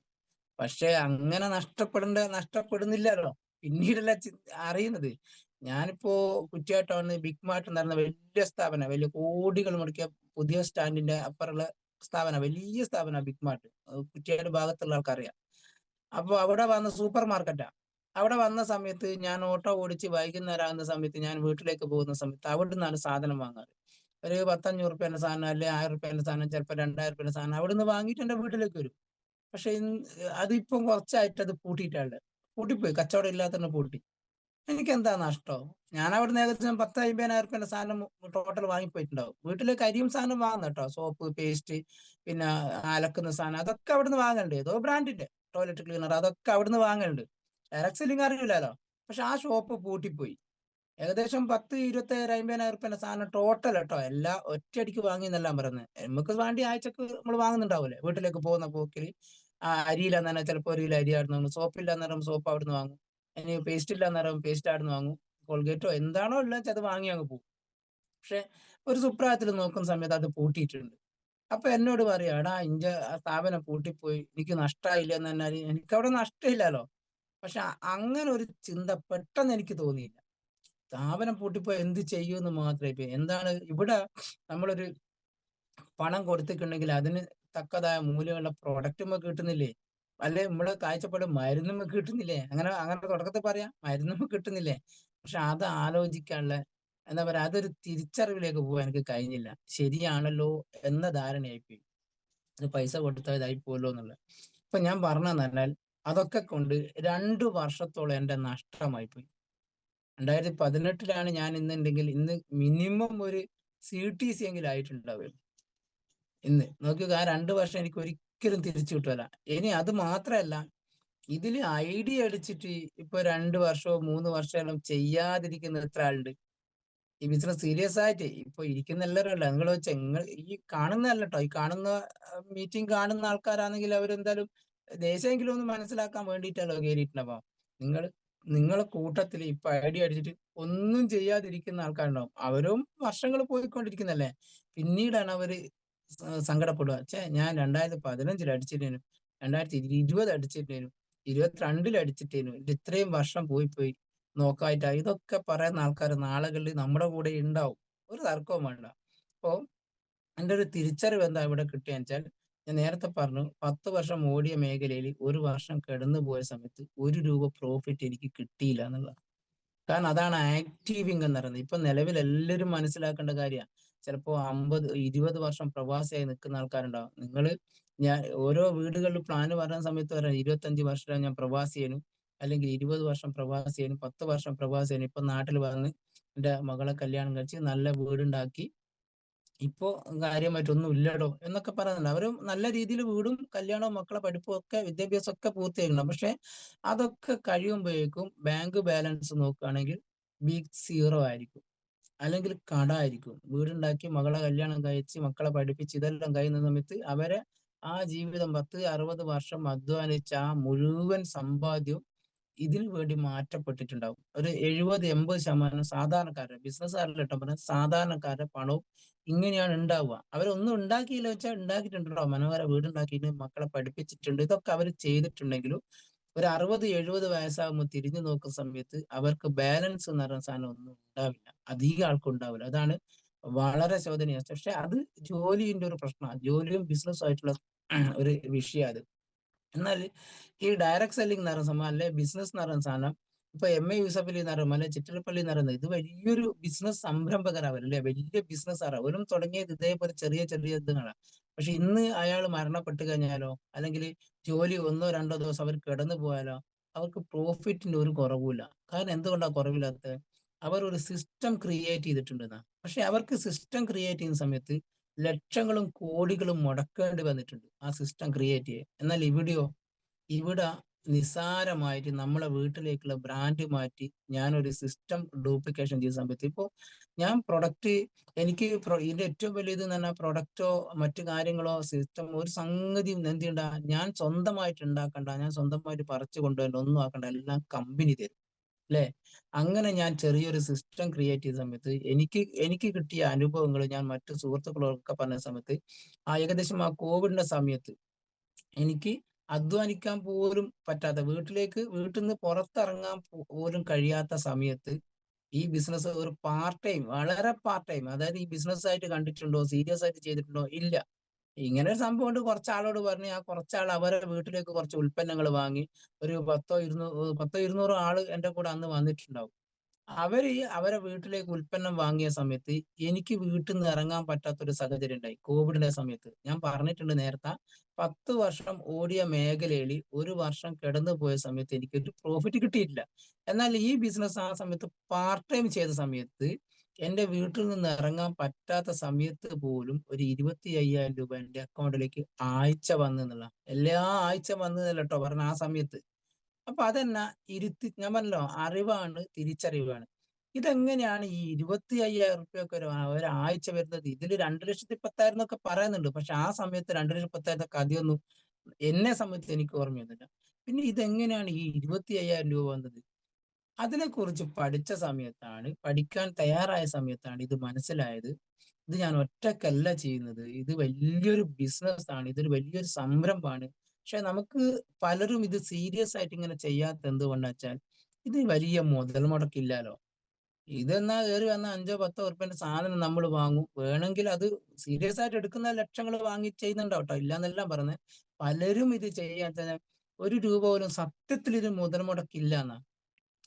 പക്ഷെ അങ്ങനെ നഷ്ടപ്പെടുന്നില്ലല്ലോ, പിന്നീടല്ല അറിയുന്നത്. ഞാനിപ്പോ കുറ്റിയാട്ടമാണ് ബിഗ് മാർട്ട് നടന്ന വലിയ സ്ഥാപനം, വലിയ കോടികൾ മുടക്കിയ പുതിയ സ്റ്റാൻഡിന്റെ അപ്പുറമുള്ള സ്ഥാപനം, വലിയ സ്ഥാപനം ബിഗ് മാർട്ട്, കുറ്റിയാട് ഭാഗത്തുള്ള ആൾക്കറിയാം. അപ്പൊ അവിടെ വന്ന സൂപ്പർ മാർക്കറ്റാ. അവിടെ വന്ന സമയത്ത് ഞാൻ ഓട്ടോ ഓടിച്ച് വൈകുന്നേരം ആകുന്ന സമയത്ത് ഞാൻ വീട്ടിലേക്ക് പോകുന്ന സമയത്ത് അവിടെ നിന്നാണ് സാധനം വാങ്ങാറ്. ഒരു 10-5 റുപ്യേന്റെ സാധനം, അല്ലെ 1000 റുപ്യേന്റെ സാധനം, ചിലപ്പോൾ 2000 റുപ്യേന്റെ സാധനം അവിടെ നിന്ന് വാങ്ങിയിട്ട് എന്റെ വീട്ടിലേക്ക് വരും. പക്ഷെ അതിപ്പം കുറച്ചായിട്ട് അത് പൂട്ടിപ്പോയി, കച്ചവടം ഇല്ലാത്തന്നെ പൂട്ടി. എനിക്ക് എന്താ നഷ്ടം? ഞാൻ അവിടെ നിന്ന് ഏകദേശം 10-50 റുപ്യേന്റെ സാധനം ടോട്ടൽ വാങ്ങിപ്പോയിട്ടുണ്ടാവും. വീട്ടിലേക്ക് അരിയും സാധനം വാങ്ങുന്ന കേട്ടോ, സോപ്പ്, പേസ്റ്റ്, പിന്നെ അലക്കുന്ന സാധനം, അതൊക്കെ അവിടുന്ന് വാങ്ങലുണ്ട്. ഏതോ ബ്രാൻഡിന്റെ ടോയ്ലറ്റ് ക്ലീനർ, അതൊക്കെ അവിടുന്ന് വാങ്ങലുണ്ട്. ഡയറക്ട് സെല്ലിങ് അറിയില്ലല്ലോ. പക്ഷെ ആ ഷോപ്പ് പൂട്ടിപ്പോയി. ഏകദേശം 10, 25, 50,000 സാധനം ടോട്ടൽ കേട്ടോ, എല്ലാം ഒറ്റയടിക്ക് വാങ്ങി എന്നെല്ലാം പറയുന്നത്. നമുക്ക് വേണ്ടി ആഴ്ചക്ക് നമ്മൾ വാങ്ങുന്നുണ്ടാവൂലേ വീട്ടിലേക്ക് പോകുന്ന പോക്കിൽ. അരിയില്ലാന്ന് പറഞ്ഞാൽ ചിലപ്പോൾ 1 കിലോ അരി ആടുന്ന് വാങ്ങും, സോപ്പില്ലാന്ന് പറയുമ്പോൾ സോപ്പ് അവിടുന്ന് വാങ്ങും, ഇനി പേസ്റ്റ് ഇല്ലാന്ന് പറയുമ്പോൾ പേസ്റ്റ് ആടുന്ന് വാങ്ങും, കോൾഗേറ്റോ എന്താണോ ഉള്ളത് അത് വാങ്ങി അങ്ങ് പോകും. പക്ഷെ ഒരു സുപ്രഭാതത്തിൽ നോക്കുന്ന സമയത്ത് അത് പൂട്ടിയിട്ടുണ്ട്. അപ്പൊ എന്നോട് പറയാ, എടാ ഇഞ്ച സ്ഥാപനം പൂട്ടിപ്പോയി, എനിക്ക് നഷ്ടമായില്ല എന്ന് പറഞ്ഞാൽ എനിക്ക് അവിടെ നഷ്ടമില്ലല്ലോ. പക്ഷെ അങ്ങനെ ഒരു ചിന്ത പെട്ടെന്ന് എനിക്ക് തോന്നിയില്ല. സ്ഥാപനം പൂട്ടിപ്പോ എന്ത് ചെയ്യുമെന്ന് മാത്രമേ. ഇപ്പൊ എന്താണ് ഇവിടെ നമ്മളൊരു പണം കൊടുത്തിട്ടുണ്ടെങ്കിൽ അതിന് തക്കതായ മൂല്യമുള്ള പ്രൊഡക്റ്റ് നമുക്ക് കിട്ടുന്നില്ലേ? അല്ലെ നമ്മളെ കാഴ്ചപ്പാട് മരുന്ന് നമുക്ക് കിട്ടുന്നില്ലേ? അങ്ങനെ അങ്ങനെ തുടക്കത്തിൽ പറയാം, മരുന്ന് നമുക്ക് കിട്ടുന്നില്ലേ? പക്ഷെ അത് ആലോചിക്കാനുള്ള, എന്താ പറയാ, അതൊരു തിരിച്ചറിവിലേക്ക് പോകാൻ എനിക്ക് കഴിഞ്ഞില്ല. ശരിയാണല്ലോ എന്ന ധാരണയായിപ്പോയി. ഇത് പൈസ കൊടുത്താൽ ഇതായി പോലോ എന്നുള്ളത്. ഇപ്പൊ ഞാൻ പറഞ്ഞതെന്ന് പറഞ്ഞാൽ അതൊക്കെ കൊണ്ട് 2 വർഷത്തോളം എന്റെ നഷ്ടമായി പോയി. 2018 ഞാൻ ഇന്നുണ്ടെങ്കിൽ ഇന്ന് മിനിമം ഒരു CTC എങ്കിലും ആയിട്ടുണ്ടാവും. ഇന്ന് നോക്കുക, ആ 2 വർഷം എനിക്ക് ഒരിക്കലും തിരിച്ചു കിട്ടുമല്ല. ഇനി അത് മാത്രമല്ല, ഇതില് ഐഡിയ അടിച്ചിട്ട് ഇപ്പൊ 2 വർഷമോ 3 വർഷമോ ചെയ്യാതിരിക്കുന്ന എത്ര ആളുണ്ട് ഈ ബിസിനസ് സീരിയസ് ആയിട്ട് ഇപ്പൊ ഇരിക്കുന്ന എല്ലാവരും അല്ല. നിങ്ങൾ വെച്ചാൽ ഈ കാണുന്നതല്ല കേട്ടോ, ഈ കാണുന്ന മീറ്റിംഗ് കാണുന്ന ആൾക്കാരാണെങ്കിൽ അവരെന്തായാലും ദേശമെങ്കിലും ഒന്ന് മനസ്സിലാക്കാൻ വേണ്ടിയിട്ടല്ലോ കയറിയിട്ടുണ്ടാവാം. നിങ്ങൾ നിങ്ങളെ കൂട്ടത്തിൽ ഇപ്പൊ ഐഡിയ അടിച്ചിട്ട് ഒന്നും ചെയ്യാതിരിക്കുന്ന ആൾക്കാരുണ്ടാവും. അവരും വർഷങ്ങൾ പോയിക്കൊണ്ടിരിക്കുന്നല്ലേ. പിന്നീടാണ് അവര് സങ്കടപ്പെടുക. ഞാൻ 2015 അടിച്ചിട്ടേനു, 2020 അടിച്ചിട്ടേനു, 2022 അടിച്ചിട്ടേനു, ഇത് ഇത്രയും വർഷം പോയി നോക്കായിട്ടാ. ഇതൊക്കെ പറയുന്ന ആൾക്കാർ നാളുകളിൽ നമ്മുടെ കൂടെ ഉണ്ടാവും, ഒരു തർക്കവും വേണ്ട. അപ്പോ എൻ്റെ ഒരു തിരിച്ചറിവ് എന്താ ഇവിടെ കിട്ടിയെന്ന് വെച്ചാൽ, ഞാൻ നേരത്തെ പറഞ്ഞു 10 വർഷം ഓടിയ മേഖലയിൽ 1 വർഷം കിടന്നു പോയ സമയത്ത് 1 രൂപ പ്രോഫിറ്റ് എനിക്ക് കിട്ടിയില്ല എന്നുള്ളത്. കാരണം അതാണ് ആക്റ്റീവ് ഇൻകം എന്ന് പറയുന്നത്. ഇപ്പൊ നിലവിൽ എല്ലാവരും മനസ്സിലാക്കേണ്ട കാര്യമാണ്. ചിലപ്പോ 50, 20 വർഷം പ്രവാസിയായി നിൽക്കുന്ന ആൾക്കാരുണ്ടാവും. ഞാൻ ഓരോ വീടുകളിൽ പ്ലാൻ പറയുന്ന സമയത്ത് പറയാം 25 വർഷം ഞാൻ പ്രവാസിയേനു, അല്ലെങ്കിൽ 20 വർഷം പ്രവാസിയേനു, 10 വർഷം പ്രവാസിയേനു, ഇപ്പൊ നാട്ടിൽ വന്ന് എന്റെ മകളെ കല്യാണം കഴിച്ച് നല്ല വീടുണ്ടാക്കി ഇപ്പോ കാര്യമായിട്ടൊന്നും ഇല്ലടോ എന്നൊക്കെ പറയുന്നുണ്ട്. അവരും നല്ല രീതിയിൽ വീടും കല്യാണവും മക്കളെ പഠിപ്പും ഒക്കെ വിദ്യാഭ്യാസം ഒക്കെ പൂർത്തിയാക്കണം. പക്ഷെ അതൊക്കെ കഴിയുമ്പോഴേക്കും ബാങ്ക് ബാലൻസ് നോക്കുകയാണെങ്കിൽ ബിഗ് സീറോ ആയിരിക്കും, അല്ലെങ്കിൽ കട ആയിരിക്കും. വീടുണ്ടാക്കി മകളെ കല്യാണം കഴിച്ച് മക്കളെ പഠിപ്പിച്ച് ഇതെല്ലാം കഴിയുന്ന സമയത്ത് അവരെ ആ ജീവിതം 10, 60 വർഷം അധ്വാനിച്ച ആ മുഴുവൻ സമ്പാദ്യവും ഇതിനു വേണ്ടി മാറ്റപ്പെട്ടിട്ടുണ്ടാവും. ഒരു 70, 80% സാധാരണക്കാരുടെ, ബിസിനസ്സുകാരുടെ കേട്ടോ പറഞ്ഞ സാധാരണക്കാരുടെ പണവും ഇങ്ങനെയാണ് ഉണ്ടാവുക. അവരൊന്നും ഉണ്ടാക്കിയില്ല വെച്ചാൽ ഉണ്ടാക്കിയിട്ടുണ്ടോ, മനോഹര വീടുണ്ടാക്കിയിട്ട് മക്കളെ പഠിപ്പിച്ചിട്ടുണ്ട്, ഇതൊക്കെ അവർ ചെയ്തിട്ടുണ്ടെങ്കിലും ഒരു 60, 70 വയസ്സാകുമ്പോൾ തിരിഞ്ഞു നോക്കുന്ന സമയത്ത് അവർക്ക് ബാലൻസ് എന്ന് പറയുന്ന സാധനം ഒന്നും ഉണ്ടാവില്ല, അധികം ആൾക്കും ഉണ്ടാവില്ല. അതാണ് വളരെ ശോധനീയം. പക്ഷെ അത് ജോലിന്റെ ഒരു പ്രശ്നമാണ്, ജോലിയും ബിസിനസ്സും ആയിട്ടുള്ള ഒരു വിഷയം അത്. എന്നാൽ ഈ ഡയറക്ട് സെല്ലിംഗ് എന്ന് പറയുന്ന സംഭവം, അല്ലെ ബിസിനസ് എന്ന് പറയുന്ന സാധനം, ഇപ്പൊ MA യൂസഫ് അലി എന്ന് പറയുമ്പോൾ, അല്ലെ ചിറ്റലപ്പള്ളി എന്ന് പറയുന്നത്, ഇത് വലിയൊരു ബിസിനസ് സംരംഭകരാവരും, അല്ലെ വലിയ ബിസിനസ് അവരും തുടങ്ങിയത് ഇതേപോലെ ചെറിയ ചെറിയ ഇതുകളാണ്. പക്ഷെ ഇന്ന് അയാൾ മരണപ്പെട്ട് കഴിഞ്ഞാലോ, അല്ലെങ്കിൽ ജോലി 1, 2 ദിവസം അവർ കിടന്നു പോയാലോ, അവർക്ക് പ്രോഫിറ്റിന്റെ ഒരു കുറവുമില്ല. കാരണം എന്തുകൊണ്ടാണ് കുറവില്ലാത്തത്? അവർ ഒരു സിസ്റ്റം ക്രിയേറ്റ് ചെയ്തിട്ടുണ്ടെന്നാ. പക്ഷെ അവർക്ക് സിസ്റ്റം ക്രിയേറ്റ് ചെയ്യുന്ന സമയത്ത് ലക്ഷങ്ങളും കോടികളും മുടക്കേണ്ടി വന്നിട്ടുണ്ട് ആ സിസ്റ്റം ക്രിയേറ്റ് ചെയ്യാൻ. എന്നാൽ ഇവിടെ നിസ്സാരമായിട്ട് നമ്മളെ വീട്ടിലേക്കുള്ള ബ്രാൻഡ് മാറ്റി ഞാനൊരു സിസ്റ്റം ഡ്യൂപ്ലിക്കേഷൻ ചെയ്ത സമയത്ത് ഇപ്പോ ഞാൻ പ്രൊഡക്റ്റ്, എനിക്ക് ഇതിന്റെ ഏറ്റവും വലിയ ഇത് എന്ന് പറഞ്ഞാൽ പ്രൊഡക്റ്റോ മറ്റു കാര്യങ്ങളോ സിസ്റ്റം ഒരു സംഗതി എന്ത് ചെയ്യണ്ട, ഞാൻ സ്വന്തമായിട്ട് ഉണ്ടാക്കണ്ട, ഞാൻ സ്വന്തമായിട്ട് പറിച്ചു കൊണ്ടുവരണ്ട, ഒന്നും ആക്കണ്ട, എല്ലാം കമ്പനി തരും, അല്ലെ? അങ്ങനെ ഞാൻ ചെറിയൊരു സിസ്റ്റം ക്രിയേറ്റ് ചെയ്ത സമയത്ത് എനിക്ക് കിട്ടിയ അനുഭവങ്ങൾ ഞാൻ മറ്റു സുഹൃത്തുക്കളൊക്കെ പറഞ്ഞ സമയത്ത്, ഏകദേശം ആ കോവിഡിന്റെ സമയത്ത് എനിക്ക് അധ്വാനിക്കാൻ പോലും പറ്റാത്ത, വീട്ടിൽ നിന്ന് പുറത്തിറങ്ങാൻ പോലും കഴിയാത്ത സമയത്ത് ഈ ബിസിനസ് ഒരു പാർട്ട് ടൈം, വളരെ പാർട്ട് ടൈം, അതായത് ഈ ബിസിനസ് ആയിട്ട് കണ്ടിട്ടുണ്ടോ, സീരിയസ് ആയിട്ട് ചെയ്തിട്ടുണ്ടോ, ഇല്ല. ഇങ്ങനെ ഒരു സംഭവം കൊണ്ട് കുറച്ചാളോട് പറഞ്ഞ് ആ കുറച്ചാൾ അവരുടെ വീട്ടിലേക്ക് കുറച്ച് ഉൽപ്പന്നങ്ങൾ വാങ്ങി, ഒരു 10, 200 ആള് എന്റെ കൂടെ അന്ന് വന്നിട്ടുണ്ടാവും. അവരെ വീട്ടിലേക്ക് ഉൽപ്പന്നം വാങ്ങിയ സമയത്ത് എനിക്ക് വീട്ടിൽ നിന്ന് ഇറങ്ങാൻ പറ്റാത്തൊരു സാഹചര്യം ഉണ്ടായി കോവിഡിന്റെ സമയത്ത്. ഞാൻ പറഞ്ഞിട്ടുണ്ട് നേരത്തെ, 10 വർഷം ഓടിയ മേഖലയിൽ 1 വർഷം കിടന്നു പോയ സമയത്ത് എനിക്കൊരു പ്രോഫിറ്റ് കിട്ടിയിട്ടില്ല. എന്നാൽ ഈ ബിസിനസ് ആ സമയത്ത് പാർട്ട് ടൈം ചെയ്ത സമയത്ത് എന്റെ വീട്ടിൽ നിന്ന് ഇറങ്ങാൻ പറ്റാത്ത സമയത്ത് പോലും ഒരു 25,000 രൂപ എന്റെ അക്കൗണ്ടിലേക്ക് ആഴ്ച വന്നു എന്നുള്ള, എല്ലാ ആഴ്ച വന്നതല്ല കേട്ടോ പറഞ്ഞ ആ സമയത്ത്. അപ്പൊ അതെന്നാ ഞാൻ പറഞ്ഞല്ലോ, അറിവാണ്, തിരിച്ചറിവാണ്. ഇതെങ്ങനെയാണ് ഈ 25,000 ഒക്കെ ഒരാഴ്ച വരുന്നത്? ഇതില് 2,10,000 എന്നൊക്കെ പറയുന്നുണ്ട്. പക്ഷെ ആ സമയത്ത് 2,10,000 കഥയൊന്നും എന്നെ സംബന്ധിച്ച് എനിക്ക് ഓർമ്മയൊന്നുമില്ല. പിന്നെ ഇതെങ്ങനെയാണ് ഈ 25,000 വന്നത്? അതിനെക്കുറിച്ച് പഠിച്ച സമയത്താണ്, പഠിക്കാൻ തയ്യാറായ സമയത്താണ് ഇത് മനസ്സിലായത്. ഇത് ഞാൻ ഒറ്റക്കല്ല ചെയ്യുന്നത്. ഇത് വലിയൊരു ബിസിനസ് ആണ്. ഇതൊരു വലിയൊരു സംരംഭമാണ്. പക്ഷെ നമുക്ക് പലരും ഇത് സീരിയസ് ആയിട്ട് ഇങ്ങനെ ചെയ്യാത്ത എന്തുകൊണ്ടാ വെച്ചാൽ, ഇത് വലിയ മുതൽ മുടക്കില്ലാലോ. ഇതെന്നാ കേറി വന്ന 5-10 ഉറുപ്പ്യന്റെ സാധനം നമ്മൾ വാങ്ങും. വേണമെങ്കിൽ അത് സീരിയസ് ആയിട്ട് എടുക്കുന്ന ലക്ഷങ്ങൾ വാങ്ങി ചെയ്യുന്നുണ്ടാവും ട്ടോ. ഇല്ലാന്നെല്ലാം പറഞ്ഞത്. പലരും ഇത് ചെയ്യാൻ തന്നെ ₹1 പോലും സത്യത്തിൽ ഇത് മുതൽ മുടക്കില്ലാന്നാ.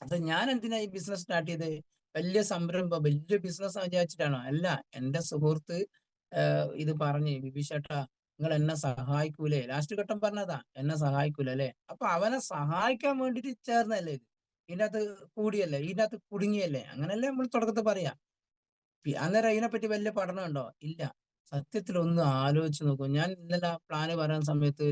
അപ്പൊ ഞാൻ എന്തിനാ ഈ ബിസിനസ് സ്റ്റാർട്ട് ചെയ്തത്? വലിയ സംരംഭം, വലിയ ബിസിനസ് വിചാരിച്ചിട്ടാണോ? അല്ല. എന്റെ സുഹൃത്ത് ഇത് പറഞ്ഞ്, "ബിബിഷേട്ടാ, നിങ്ങൾ എന്നെ സഹായിക്കൂലേ?" ലാസ്റ്റ് ഘട്ടം പറഞ്ഞതാ, "എന്നെ സഹായിക്കൂല അല്ലേ?" അപ്പൊ അവനെ സഹായിക്കാൻ വേണ്ടിട്ട് ചേർന്നല്ലേ ഇത്. ഇതിനകത്ത് കൂടിയല്ലേ, ഇതിനകത്ത് കുടുങ്ങിയല്ലേ, അങ്ങനല്ലേ നമ്മൾ തുടക്കത്തിൽ പറയാ. അന്നേരം അതിനെപ്പറ്റി വലിയ പഠനം ഉണ്ടോ? ഇല്ല. സത്യത്തിൽ ഒന്ന് ആലോചിച്ച് നോക്കൂ. ഞാൻ ഇന്നലെ ആ പ്ലാന് പറയുന്ന സമയത്ത്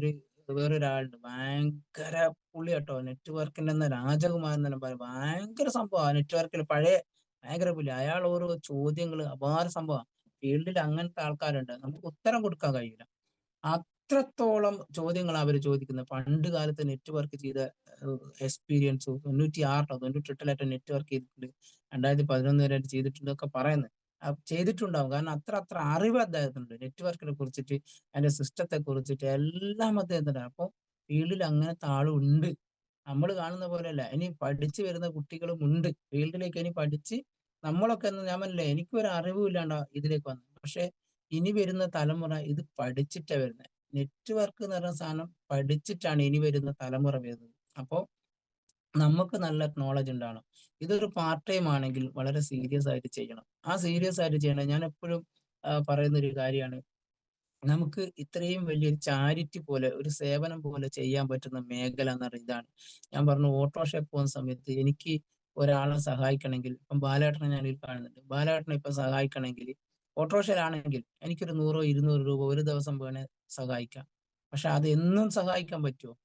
വേറൊരാളുണ്ട്. ഭയങ്കര പുള്ളി കേട്ടോ. നെറ്റ്വർക്കിന്റെ രാജകുമാരൻ തന്നെ പറയും. ഭയങ്കര സംഭവമാണ് നെറ്റ്വർക്കിൽ. പഴയ ഭയങ്കര പുള്ളി. അയാൾ ഓരോ ചോദ്യങ്ങള് അപാര സംഭവമാണ്. ഫീൽഡിൽ അങ്ങനത്തെ ആൾക്കാരുണ്ട്. നമുക്ക് ഉത്തരം കൊടുക്കാൻ കഴിയില്ല. അത്രത്തോളം ചോദ്യങ്ങളാ അവര് ചോദിക്കുന്നത്. പണ്ട് കാലത്ത് നെറ്റ്വർക്ക് ചെയ്ത എക്സ്പീരിയൻസും 96 98 നെറ്റ്വർക്ക് ചെയ്തിട്ടുണ്ട്. 2011 വരെ ചെയ്തിട്ടുണ്ട് ഒക്കെ പറയുന്നത്. ചെയ്തിട്ടുണ്ടാവും. കാരണം അത്ര അറിവ് അദ്ദേഹത്തിനുണ്ട്. നെറ്റ്വർക്കിനെ കുറിച്ചിട്ട്, അതിന്റെ സിസ്റ്റത്തെ കുറിച്ചിട്ട് എല്ലാം അദ്ദേഹത്തിനുണ്ട്. അപ്പൊ ഫീൽഡിൽ അങ്ങനത്തെ ആളും ഉണ്ട്. നമ്മൾ കാണുന്ന പോലെയല്ല. ഇനി പഠിച്ചു വരുന്ന കുട്ടികളും ഉണ്ട്. ഫീൽഡിലേക്ക് ഇനി പഠിച്ച് നമ്മളൊക്കെ ഞാൻ പറഞ്ഞില്ലേ, എനിക്കൊരു അറിവും ഇല്ലാണ്ടാ ഇതിലേക്ക് വന്നത്. പക്ഷെ ഇനി വരുന്ന തലമുറ ഇത് പഠിച്ചിട്ടാ വരുന്നത്. നെറ്റ്വർക്ക് എന്ന് പറയുന്ന സാധനം പഠിച്ചിട്ടാണ് ഇനി വരുന്ന തലമുറ വരുന്നത്. അപ്പോ നമുക്ക് നല്ല നോളജ് ഉണ്ടാവണം. ഇതൊരു പാർട്ട് ടൈം ആണെങ്കിൽ വളരെ സീരിയസ് ആയിട്ട് ചെയ്യണം. ആ സീരിയസ് ആയിട്ട് ചെയ്യണം. ഞാൻ എപ്പോഴും പറയുന്ന ഒരു കാര്യമാണ്. നമുക്ക് ഇത്രയും വലിയൊരു ചാരിറ്റി പോലെ, ഒരു സേവനം പോലെ ചെയ്യാൻ പറ്റുന്ന മേഖല എന്ന് പറയുന്നത് ഇതാണ്. ഞാൻ പറഞ്ഞു, ഓട്ടോറിക്ഷയിൽ പോകുന്ന സമയത്ത് എനിക്ക് ഒരാളെ സഹായിക്കണമെങ്കിൽ, ഇപ്പം ബാലേട്ടനെ ഞാൻ ഇതിൽ കാണുന്നുണ്ട്. ബാലേട്ടനെ ഇപ്പം സഹായിക്കണമെങ്കിൽ, ഓട്ടോറിക്ഷയിലാണെങ്കിൽ എനിക്കൊരു 100-200 രൂപ ഒരു ദിവസം വേണേ സഹായിക്കാം. പക്ഷെ അത് എന്നും സഹായിക്കാൻ പറ്റുമോ?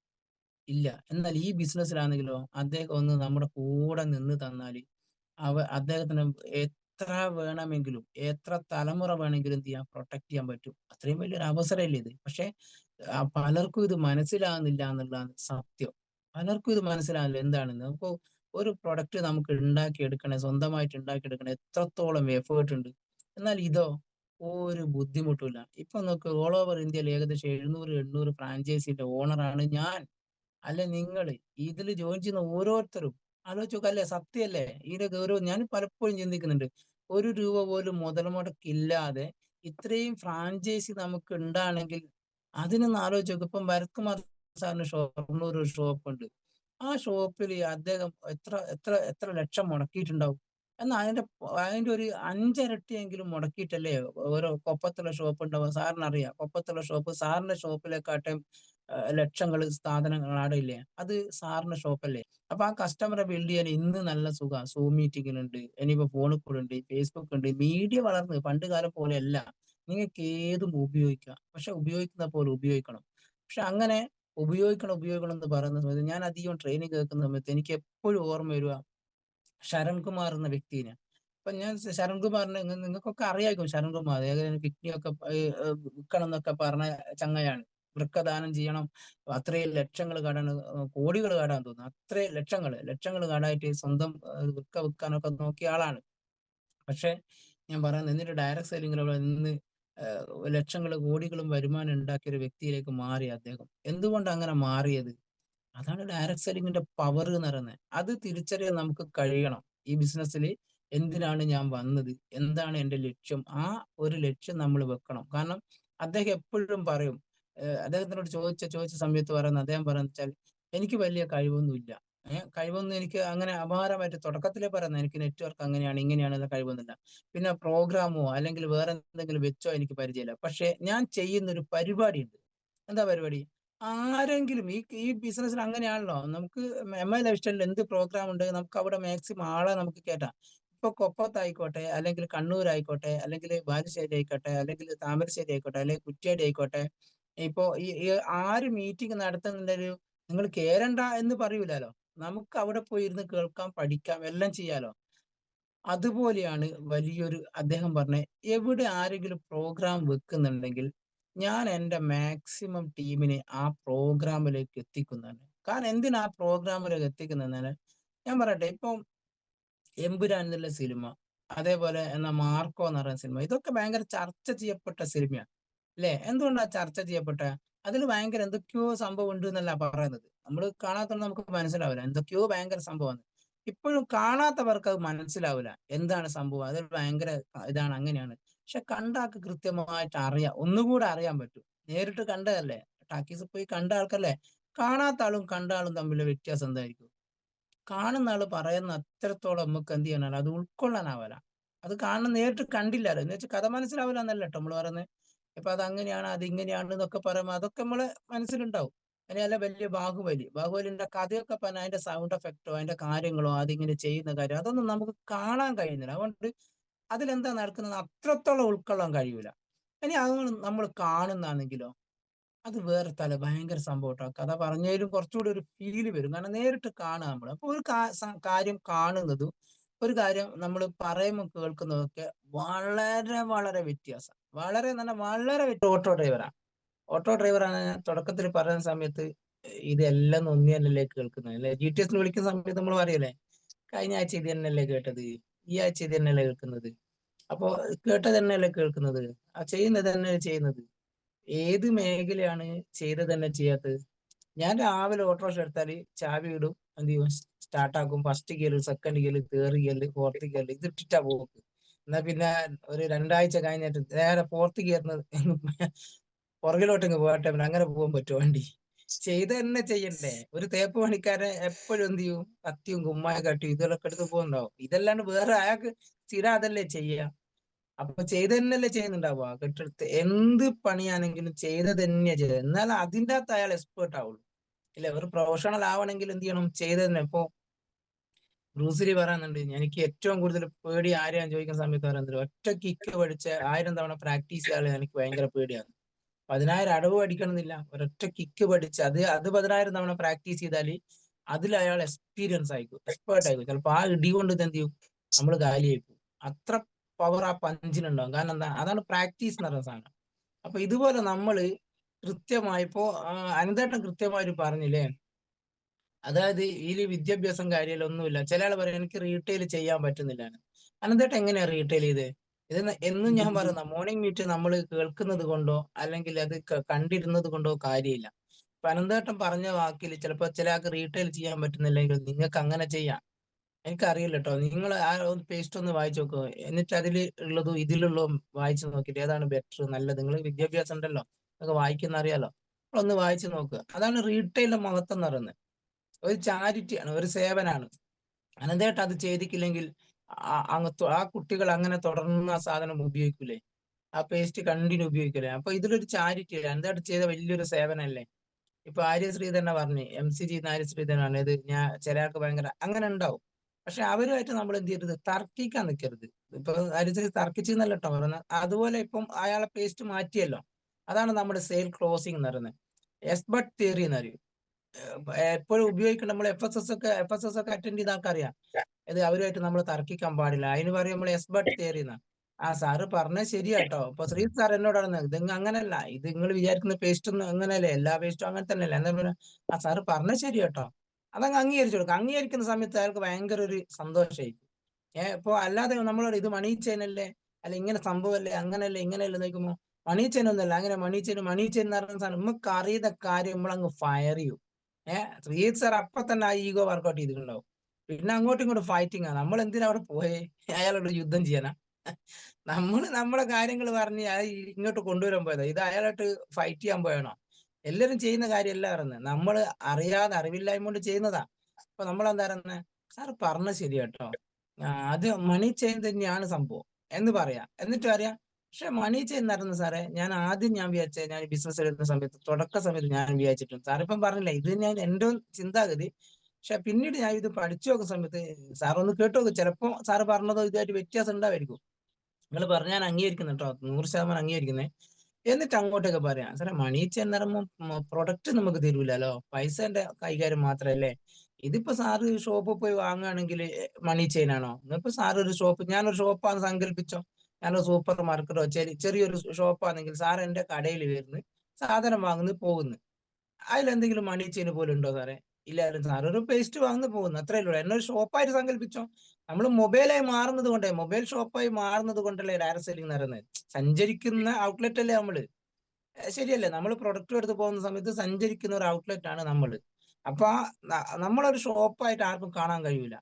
ഇല്ല. എന്നാൽ ഈ ബിസിനസ്സിലാണെങ്കിലോ, അദ്ദേഹം ഒന്ന് നമ്മുടെ കൂടെ നിന്ന് തന്നാല് അദ്ദേഹത്തിന് എത്ര വേണമെങ്കിലും, എത്ര തലമുറ വേണമെങ്കിലും എന്ത് ചെയ്യാം, പ്രൊട്ടക്ട് ചെയ്യാൻ പറ്റും. അത്രയും വലിയൊരു അവസരമല്ലേ ഇത്. പക്ഷെ പലർക്കും ഇത് മനസ്സിലാകുന്നില്ല എന്നുള്ളതാണ് സത്യം. പലർക്കും ഇത് മനസ്സിലാകുന്നില്ല എന്താണെന്ന്. നമുക്ക് ഒരു പ്രൊഡക്റ്റ് നമുക്ക് ഉണ്ടാക്കിയെടുക്കണേ, സ്വന്തമായിട്ട് ഉണ്ടാക്കിയെടുക്കണേ, എത്രത്തോളം എഫേർട്ട് ഉണ്ട്. എന്നാൽ ഇതോ, ഒരു ബുദ്ധിമുട്ടുമില്ല. ഇപ്പൊ നോക്ക്, ഓൾ ഓവർ ഇന്ത്യയിൽ ഏകദേശം 700-800 ഫ്രാഞ്ചൈസിന്റെ ഓണറാണ് ഞാൻ. അല്ലെ നിങ്ങള്. ഇതിൽ ജോയിൻ ചെയ്യുന്ന ഓരോരുത്തരും ആലോചിച്ച് നോക്ക്. അല്ലേ, സത്യമല്ലേ? ഇതിന്റെ ഗൗരവം ഞാൻ പലപ്പോഴും ചിന്തിക്കുന്നുണ്ട്. ₹1 പോലും മുതൽ മുടക്കില്ലാതെ ഇത്രയും ഫ്രാഞ്ചൈസി നമുക്ക് ഉണ്ടാണെങ്കിൽ അതിനൊന്ന് ആലോചിച്ച് നോക്ക്. ഇപ്പം ഭരത് കുമാർ സാറിന് ഷൊർണൂർ ഒരു ഷോപ്പുണ്ട്. ആ ഷോപ്പിൽ അദ്ദേഹം എത്ര എത്ര എത്ര ലക്ഷം മുടക്കിയിട്ടുണ്ടാവും. എന്നാൽ അതിന്റെ ഒരു 5 ഇരട്ടിയെങ്കിലും മുടക്കിയിട്ടല്ലേ ഓരോ കൊപ്പത്തുള്ള ഷോപ്പ് ഉണ്ടാവും. സാറിനറിയാം, കൊപ്പത്തുള്ള ഷോപ്പ് സാറിന്റെ ഷോപ്പിലെക്കാട്ടും ലക്ഷങ്ങൾ സാധനങ്ങൾ അവിടെ ഇല്ലേ, അത് സാറിന്റെ ഷോപ്പല്ലേ. അപ്പൊ ആ കസ്റ്റമറെ ബിൽഡ് ചെയ്യാൻ ഇന്ന് നല്ല സുഖം. സൂം മീറ്റിങ്ങിലുണ്ട്, ഇനിയിപ്പോ ഫോണിൽ കൂടെ ഉണ്ട്, ഫേസ്ബുക്ക് ഉണ്ട്. മീഡിയ വളർന്ന് പണ്ട് കാലം പോലെയല്ല. നിങ്ങൾക്ക് ഏതും ഉപയോഗിക്കാം. പക്ഷെ ഉപയോഗിക്കുന്ന പോലെ ഉപയോഗിക്കണം. പക്ഷെ അങ്ങനെ ഉപയോഗിക്കണം എന്ന് പറയുന്ന സമയത്ത്, ഞാൻ അധികം ട്രെയിനിങ് കേൾക്കുന്ന സമയത്ത് എനിക്ക് എപ്പോഴും ഓർമ്മ വരിക ശരൺകുമാർ എന്ന വ്യക്തിനെ. അപ്പൊ ഞാൻ ശരൺകുമാറിനെ നിങ്ങൾക്കൊക്കെ അറിയായിരിക്കും. ശരൺകുമാർ ഏകദേശം കിഡ്നി ഒക്കെ വിൽക്കണം എന്നൊക്കെ പറഞ്ഞ ചങ്ങയാണ്. വൃക്കദാനം ചെയ്യണം, അത്രയും ലക്ഷങ്ങൾ കടാണ്, കോടികൾ കടാൻ തോന്നുന്നു. അത്രയും ലക്ഷങ്ങൾ കടായിട്ട് സ്വന്തം വൃക്ക വിൽക്കാനൊക്കെ നോക്കിയ ആളാണ്. പക്ഷെ ഞാൻ പറയുന്നത്, എന്നിട്ട് ഡയറക്ട് സെല്ലിങ്ങിലൂടെ നിന്ന് ലക്ഷങ്ങളും കോടികളും വരുമാനം ഉണ്ടാക്കിയ ഒരു വ്യക്തിയിലേക്ക് മാറി അദ്ദേഹം. എന്തുകൊണ്ട് അങ്ങനെ മാറിയത്? അതാണ് ഡയറക്ട് സെല്ലിങ്ങിന്റെ പവർ എന്ന് പറയുന്നത്. അത് തിരിച്ചറിയാൻ നമുക്ക് കഴിയണം. ഈ ബിസിനസ്സിൽ എന്തിനാണ് ഞാൻ വന്നത്, എന്താണ് എന്റെ ലക്ഷ്യം, ആ ഒരു ലക്ഷ്യം നമ്മൾ വെക്കണം. കാരണം അദ്ദേഹം എപ്പോഴും പറയും, അദ്ദേഹത്തിനോട് ചോദിച്ച സമയത്ത് പറയുന്നത്, അദ്ദേഹം പറയുന്നത് വെച്ചാൽ, എനിക്ക് വലിയ കഴിവൊന്നുമില്ല. കഴിവൊന്നും എനിക്ക് അങ്ങനെ അപാരമായിട്ട് തുടക്കത്തിലേ പറയുന്നത്, എനിക്ക് നെറ്റ്വർക്ക് അങ്ങനെയാണ് ഇങ്ങനെയാണെന്ന കഴിവൊന്നുമില്ല. പിന്നെ പ്രോഗ്രാമോ അല്ലെങ്കിൽ വേറെ എന്തെങ്കിലും വെച്ചോ എനിക്ക് പരിചയമില്ല. പക്ഷെ ഞാൻ ചെയ്യുന്ന ഒരു പരിപാടി ഉണ്ട്. എന്താ പരിപാടി? ആരെങ്കിലും ഈ ബിസിനസ്സിൽ അങ്ങനെയാണല്ലോ. നമുക്ക് ലൈഫ് സ്റ്റൈലിൽ എന്ത് പ്രോഗ്രാം ഉണ്ട്, നമുക്ക് അവിടെ മാക്സിമം ആളെ നമുക്ക് കേറ്റാം. ഇപ്പൊ കൊപ്പത്തായിക്കോട്ടെ, അല്ലെങ്കിൽ കണ്ണൂർ ആയിക്കോട്ടെ, അല്ലെങ്കിൽ ബാലുശ്ശേരി ആയിക്കോട്ടെ, അല്ലെങ്കിൽ താമരശ്ശേരി ആയിക്കോട്ടെ, അല്ലെങ്കിൽ കുറ്റ്യാടി ആയിക്കോട്ടെ. ഇപ്പൊ ഈ ആര് മീറ്റിംഗ് നടത്തുന്നുണ്ടെങ്കിലും നിങ്ങൾ കേറണ്ട എന്ന് പറയൂലല്ലോ. നമുക്ക് അവിടെ പോയി ഇരുന്ന് കേൾക്കാം, പഠിക്കാം, എല്ലാം ചെയ്യാലോ. അതുപോലെയാണ് വലിയൊരു അദ്ദേഹം പറഞ്ഞ, എവിടെ ആരെങ്കിലും പ്രോഗ്രാം വെക്കുന്നുണ്ടെങ്കിൽ ഞാൻ എൻ്റെ മാക്സിമം ടീമിനെ ആ പ്രോഗ്രാമിലേക്ക് എത്തിക്കുന്നതാണ്. കാരണം എന്തിനാ ആ പ്രോഗ്രാമിലേക്ക് എത്തിക്കുന്നതെന്ന് ഞാൻ പറയട്ടെ. ഇപ്പം എമ്പുരാൻ എന്നുള്ള സിനിമ, അതേപോലെ എന്നാ മാർക്കോ എന്ന് പറയുന്ന സിനിമ, ഇതൊക്കെ ഭയങ്കര ചർച്ച ചെയ്യപ്പെട്ട സിനിമയാണ്. അല്ലെ? എന്തുകൊണ്ടാ ചർച്ച ചെയ്യപ്പെട്ട? അതിൽ ഭയങ്കര എന്തൊക്കെയോ സംഭവം ഉണ്ട് എന്നല്ല പറയുന്നത്. നമ്മൾ കാണാത്തോണ്ട് നമുക്ക് മനസ്സിലാവില്ല. എന്തൊക്കെയോ ഭയങ്കര സംഭവമാണ്. ഇപ്പോഴും കാണാത്തവർക്ക് അത് മനസ്സിലാവില്ല എന്താണ് സംഭവം. അത് ഭയങ്കര ഇതാണ്, അങ്ങനെയാണ്. പക്ഷെ കണ്ടാൾക്ക് കൃത്യമായിട്ട് അറിയാം, ഒന്നുകൂടെ അറിയാൻ പറ്റും. നേരിട്ട് കണ്ടതല്ലേ, ടാക്കീസ് പോയി കണ്ട ആൾക്കല്ലേ. കാണാത്ത ആളും കണ്ട ആളും തമ്മിലുള്ള വ്യത്യാസം എന്തായിരിക്കും? കാണുന്ന ആള് പറയുന്ന അത്രത്തോളം നമുക്ക് എന്ത് ചെയ്യണം, അത് ഉൾക്കൊള്ളാനാവില്ല. അത് കാണുന്ന നേരിട്ട് കണ്ടില്ലല്ലോ എന്ന് വെച്ചാൽ കഥ മനസ്സിലാവില്ല എന്നല്ല കേട്ടോ നമ്മൾ പറയുന്നത്. ഇപ്പൊ അത് അങ്ങനെയാണ്, അത് ഇങ്ങനെയാണ് എന്നൊക്കെ പറയുമ്പോൾ അതൊക്കെ നമ്മളെ മനസ്സിലുണ്ടാവും. അതിനല്ല വലിയ ബാഹുബലിന്റെ കഥയൊക്കെ പറഞ്ഞാൽ അതിന്റെ സൗണ്ട് എഫക്റ്റോ അതിന്റെ കാര്യങ്ങളോ അതിങ്ങനെ ചെയ്യുന്ന കാര്യം അതൊന്നും നമുക്ക് കാണാൻ കഴിയുന്നില്ല. അതുകൊണ്ട് അതിലെന്താ നടക്കുന്നത് അത്രത്തോളം ഉൾക്കൊള്ളാൻ കഴിയൂല. ഇനി അത് നമ്മൾ കാണുന്നാണെങ്കിലോ അത് വേറെ ഭയങ്കര സംഭവം ട്ടോ. കഥ പറഞ്ഞാലും കുറച്ചുകൂടി ഒരു ഫീല് വരും. കാരണം നേരിട്ട് കാണുക നമ്മള്. അപ്പൊ ഒരു കാര്യം കാണുന്നതും ഒരു കാര്യം നമ്മൾ പറയുമ്പോൾ കേൾക്കുന്നതൊക്കെ വളരെ വളരെ വ്യത്യാസം. വളരെ നല്ല വളരെ ഓട്ടോ ഡ്രൈവറാ. ഓട്ടോ ഡ്രൈവറാണ് ഞാൻ തുടക്കത്തിൽ പറയുന്ന സമയത്ത് ഇതെല്ലാം ഒന്നി തന്നെയല്ലേ കേൾക്കുന്നത് അല്ലെ. GTS വിളിക്കുന്ന സമയത്ത് നമ്മൾ പറയല്ലേ, കഴിഞ്ഞ ആഴ്ച ഇത് തന്നെയല്ലേ കേട്ടത്, ഈ ആഴ്ച ഇത് തന്നെയല്ലേ കേൾക്കുന്നത്. അപ്പൊ കേട്ടത് തന്നെയല്ലേ കേൾക്കുന്നത്, ആ ചെയ്യുന്നത് തന്നെയല്ലേ ചെയ്യുന്നത്. ഏത് മേഖലയാണ് ചെയ്തത് തന്നെ ചെയ്യാത്തത്? ഞാൻ രാവിലെ ഓട്ടോറിക്ഷ എടുത്താല് ചാവി ഇടും, എന്ത് ചെയ്യും, സ്റ്റാർട്ടാക്കും. First gear, second gear, third gear, fourth gear, ഇത് ഇട്ടിട്ടാ പോക്ക്. എന്നാ പിന്നെ ഒരു 2 ആഴ്ച കഴിഞ്ഞിട്ട് നേരെ ഫോർത്ത് ഗിയറിന് പുറകിലോട്ടിങ്ങ് പോകട്ടെ, പിന്നെ അങ്ങനെ പോകാൻ പറ്റുമോ വണ്ടി? ചെയ്ത് തന്നെ ചെയ്യണ്ടേ. ഒരു തേപ്പ് പണിക്കാരൻ എപ്പോഴും എന്ത് ചെയ്യും, കത്തിയും കുമ്മായ കട്ടിയും ഇതെല്ലാം എടുത്ത് പോകുന്നുണ്ടാവും. ഇതല്ലാണ്ട് വേറെ അയാൾക്ക് സ്ഥിരം അതല്ലേ ചെയ്യാ. അപ്പൊ ചെയ്ത് തന്നെയല്ലേ ചെയ്യുന്നുണ്ടാവുക. കെട്ടിടത്ത് എന്ത് പണിയാണെങ്കിലും ചെയ്ത് തന്നെയാ ചെയ്തത്. എന്നാൽ അതിൻ്റെ അകത്ത് അയാൾ എക്സ്പേർട്ട് ആവുള്ളൂ. ഇല്ല, ഒരു പ്രൊഫഷണൽ ആവണമെങ്കിൽ എന്ത് ചെയ്യണം, ചെയ്ത് തന്നെ. ഇപ്പൊ ബ്രൂസിലി പറയുന്നുണ്ട്, എനിക്ക് ഏറ്റവും കൂടുതൽ പേടി ആരെയാന്ന് ചോദിക്കുന്ന സമയത്ത് പറയുന്നത്, ഒറ്റ കിക്ക് പഠിച്ച 1000 തവണ പ്രാക്ടീസ് ചെയ്യാൻ എനിക്ക് ഭയങ്കര പേടിയാണ്. 10,000 അടവ് പഠിക്കണമെന്നില്ല, ഒരൊറ്റ കിക്ക് പഠിച്ച് അത് 10,000 തവണ പ്രാക്ടീസ് ചെയ്താൽ അതിൽ അയാൾ എക്സ്പീരിയൻസ് ആയിക്കും, എക്സ്പേർട്ട് ആയിക്കും. ചിലപ്പോൾ ആ ഇടി കൊണ്ട് ഇത് എന്ത് ചെയ്യും, നമ്മൾ കാലിയായിക്കും. അത്ര പവർ ആ പഞ്ചിനുണ്ടാവും. കാരണം എന്താ, അതാണ് പ്രാക്ടീസ് എന്ന് പറയുന്ന സാധനം. അപ്പൊ ഇതുപോലെ നമ്മള് കൃത്യമായിപ്പോ അനന്തേട്ടൻ കൃത്യമായിട്ട് പറഞ്ഞില്ലേ, അതായത് ഈ വിദ്യാഭ്യാസം കാര്യമല്ല ഒന്നുമില്ല. ചില ആൾ പറയും എനിക്ക് റീറ്റെയിൽ ചെയ്യാൻ പറ്റുന്നില്ല. അനന്തേട്ടൻ എങ്ങനെയാ റീറ്റെയിൽ ചെയ്ത്? ഇത് എന്നും ഞാൻ പറയുന്ന മോർണിംഗ് മീറ്റ് നമ്മൾ കേൾക്കുന്നത് കൊണ്ടോ അല്ലെങ്കിൽ അത് കണ്ടിരുന്നത് കൊണ്ടോ കാര്യമില്ല. ഇപ്പൊ അനന്തേട്ടൻ പറഞ്ഞ വാക്കിൽ ചിലപ്പോ ചില ആൾക്ക് റീറ്റെയിൽ ചെയ്യാൻ പറ്റുന്നില്ലെങ്കിൽ നിങ്ങൾക്ക് അങ്ങനെ ചെയ്യാം. എനിക്കറിയില്ല കേട്ടോ. നിങ്ങൾ ആ പേസ്റ്റ് ഒന്ന് വായിച്ചു നോക്കുക. എന്നിട്ട് അതിൽ ഉള്ളതും ഇതിലുള്ളതും വായിച്ചു നോക്കിയിട്ട് ഏതാണ് ബെറ്റർ, നല്ലത്. നിങ്ങൾ വിദ്യാഭ്യാസം ഉണ്ടല്ലോ, നിങ്ങൾക്ക് വായിക്കുന്ന അറിയാലോ, ഒന്ന് വായിച്ചു നോക്കുക. അതാണ് റീറ്റെയിലിന്റെ മഹത്വം എന്ന് പറയുന്നത്. ഒരു ചാരിറ്റിയാണ്, ഒരു സേവനാണ്. അനന്തേട്ടൻ അത് ചെയ്തിട്ടില്ലെങ്കിൽ ആ കുട്ടികൾ അങ്ങനെ തുടർന്ന് ആ സാധനം ഉപയോഗിക്കൂലേ, ആ പേസ്റ്റ് കണ്ടിന്യൂ ഉപയോഗിക്കൂലേ. അപ്പൊ ഇതിലൊരു ചാരിറ്റി അല്ലേ, അനന്തേട്ടൻ ചെയ്ത വലിയൊരു സേവനല്ലേ. ഇപ്പൊ ആര്യ ശ്രീധരനെ പറഞ്ഞ് MCG ആര്യ ശ്രീധരനാണ് ഇത്. ഞാൻ ചില ആൾക്ക് ഭയങ്കര അങ്ങനെ ഉണ്ടാവും. പക്ഷെ അവരുമായിട്ട് നമ്മൾ എന്ത് ചെയ്യരുത്, തർക്കിക്കാൻ നിൽക്കരുത്. ഇപ്പൊ ആര്യ തർക്കിച്ചെന്നല്ല കേട്ടോ പറയുന്നത്. അതുപോലെ ഇപ്പം അയാളെ പേസ്റ്റ് മാറ്റിയല്ലോ, അതാണ് നമ്മുടെ സെയിൽ ക്ലോസിംഗ് എന്ന് പറയുന്നത്. എസ്ബർട്ട് തിയറി എന്ന് പറയും. എപ്പോഴും ഉപയോഗിക്കണം. നമ്മൾ FSS ഒക്കെ അറ്റൻഡ് ചെയ്ത ആൾക്കറിയാം. ഇത് അവരുമായിട്ട് നമ്മൾ തർക്കിക്കാൻ പാടില്ല. അതിന് പറയും നമ്മൾ എസ്ബർട്ട് തിയറി എന്നാ. ആ സാറ് പറഞ്ഞത് ശരിയാട്ടോ. ഇപ്പൊ ശ്രീ സാർ എന്നോട് പറഞ്ഞത് ഇത് അങ്ങനല്ല, ഇത് നിങ്ങൾ വിചാരിക്കുന്ന പേസ്റ്റ് ഒന്നും അങ്ങനെയല്ലേ, എല്ലാ പേസ്റ്റും അങ്ങനെ തന്നെയല്ലേ. എന്താ പറയുക, ആ സാറ് പറഞ്ഞത് ശരിയാട്ടോ. അതങ്ങ് അംഗീകരിച്ചു കൊടുക്കുക. അംഗീകരിക്കുന്ന സമയത്ത് അയാൾക്ക് ഭയങ്കര ഒരു സന്തോഷമായിരിക്കും. ഇപ്പൊ അല്ലാതെ നമ്മളോട് ഇത് മണി ചെയിൻ അല്ലേ, അല്ല ഇങ്ങനെ സംഭവമല്ലേ, അങ്ങനെയല്ലേ ഇങ്ങനെയല്ലേ നോക്കുമ്പോ മണി ചെയിൻ ഒന്നല്ല, അങ്ങനെ മണി ചെയിൻ എന്ന് പറയുന്ന സാധനം നമുക്ക് അറിയുന്ന കാര്യം നമ്മളങ്ങ് ഫയർ ചെയ്യും. ശ്രീ സാർ അപ്പൊ തന്നെ ആ ഈഗോ വർക്കൗട്ട് ചെയ്തിട്ടുണ്ടാവും. പിന്നെ അങ്ങോട്ടും ഇങ്ങോട്ടും ഫൈറ്റിംഗ് ആണ്. നമ്മൾ എന്തിനാ അവിടെ പോയേ, അയാളോട് യുദ്ധം ചെയ്യാനാ? നമ്മളെ കാര്യങ്ങൾ പറഞ്ഞ് ഇങ്ങോട്ട് കൊണ്ടുവരാൻ പോയതാ, ഇത് അയാളായിട്ട് ഫൈറ്റ് ചെയ്യാൻ പോയാണോ? എല്ലാരും ചെയ്യുന്ന കാര്യമല്ല പറയുന്നത്, നമ്മൾ അറിയാതെ അറിവില്ലായ്മ കൊണ്ട് ചെയ്യുന്നതാ. അപ്പൊ നമ്മൾ എന്താ പറയുന്നത്, സാർ പറഞ്ഞ ശരിയാട്ടോ, അത് മണി ചെയിൻ തന്നെയാണ് സംഭവം എന്ന് പറയാം. എന്നിട്ട് പറയാം, പക്ഷെ മണി ചെയിൻ നടന്ന സാറേ, ഞാൻ വിചാരിച്ച, ഞാൻ ബിസിനസ് എടുക്കുന്ന സമയത്ത് തുടക്ക സമയത്ത് ഞാൻ വിചാരിച്ചിട്ടുണ്ട്. സാറിപ്പം പറഞ്ഞില്ല, ഇത് ഞാൻ എൻ്റെ ചിന്താഗതി. പക്ഷെ പിന്നീട് ഞാൻ ഇത് പഠിച്ചു നോക്കുന്ന സമയത്ത്, സാർ ഒന്ന് കേട്ടു നോക്കും, ചിലപ്പോ സാറ് പറഞ്ഞതോ ഇതുമായിട്ട് വ്യത്യാസം ഉണ്ടാവായിരിക്കും. നിങ്ങൾ പറഞ്ഞ ഞാൻ അംഗീകരിക്കുന്നു കേട്ടോ, 100% അംഗീകരിക്കുന്നേ. എന്നിട്ട് അങ്ങോട്ടൊക്കെ പറയാം സാറേ മണി ചെയിൻ എന്ന് പറയുമ്പോൾ പ്രൊഡക്റ്റ് നമുക്ക് തരൂലല്ലോ, പൈസന്റെ കൈകാര്യം മാത്രല്ലേ. ഇതിപ്പോ സാറ് ഷോപ്പിൽ പോയി വാങ്ങുകയാണെങ്കിൽ മണി ചെയിൻ ആണോ? ഇന്നിപ്പോ സാറ് ഒരു ഷോപ്പ്, ഞാനൊരു ഷോപ്പാന്ന് സങ്കല്പിച്ചോ, ഞാനൊരു സൂപ്പർ മാർക്കറ്റോ ചെറിയൊരു ഷോപ്പാണെങ്കിൽ സാർ എന്റെ കടയിൽ വരുന്നു, സാധനം വാങ്ങുന്നു, പോകുന്നു. അതിലെന്തെങ്കിലും മണി ചെയിൻ പോലും ഉണ്ടോ സാറേ? ഇല്ലായിരുന്നു. സാറ് ഒരു പേസ്റ്റ് വാങ്ങുന്നു, പോകുന്നു, അത്രേ ഉള്ളൂ. എന്നൊരു ഷോപ്പായിട്ട് സങ്കല്പിച്ചോ. നമ്മൾ മൊബൈലായി മാറുന്നത് കൊണ്ടേ, മൊബൈൽ ഷോപ്പായി മാറുന്നത് കൊണ്ടല്ലേ ഡയറക്ട് സെല്ലിംഗ് നടന്നത്. സഞ്ചരിക്കുന്ന ഔട്ട്ലെറ്റ് അല്ലേ നമ്മള്. ശരിയല്ലേ? നമ്മൾ പ്രൊഡക്റ്റ് എടുത്ത് പോകുന്ന സമയത്ത് സഞ്ചരിക്കുന്ന ഒരു ഔട്ട്ലെറ്റ് ആണ് നമ്മള്. അപ്പൊ നമ്മളൊരു ഷോപ്പായിട്ട് ആർക്കും കാണാൻ കഴിയൂല.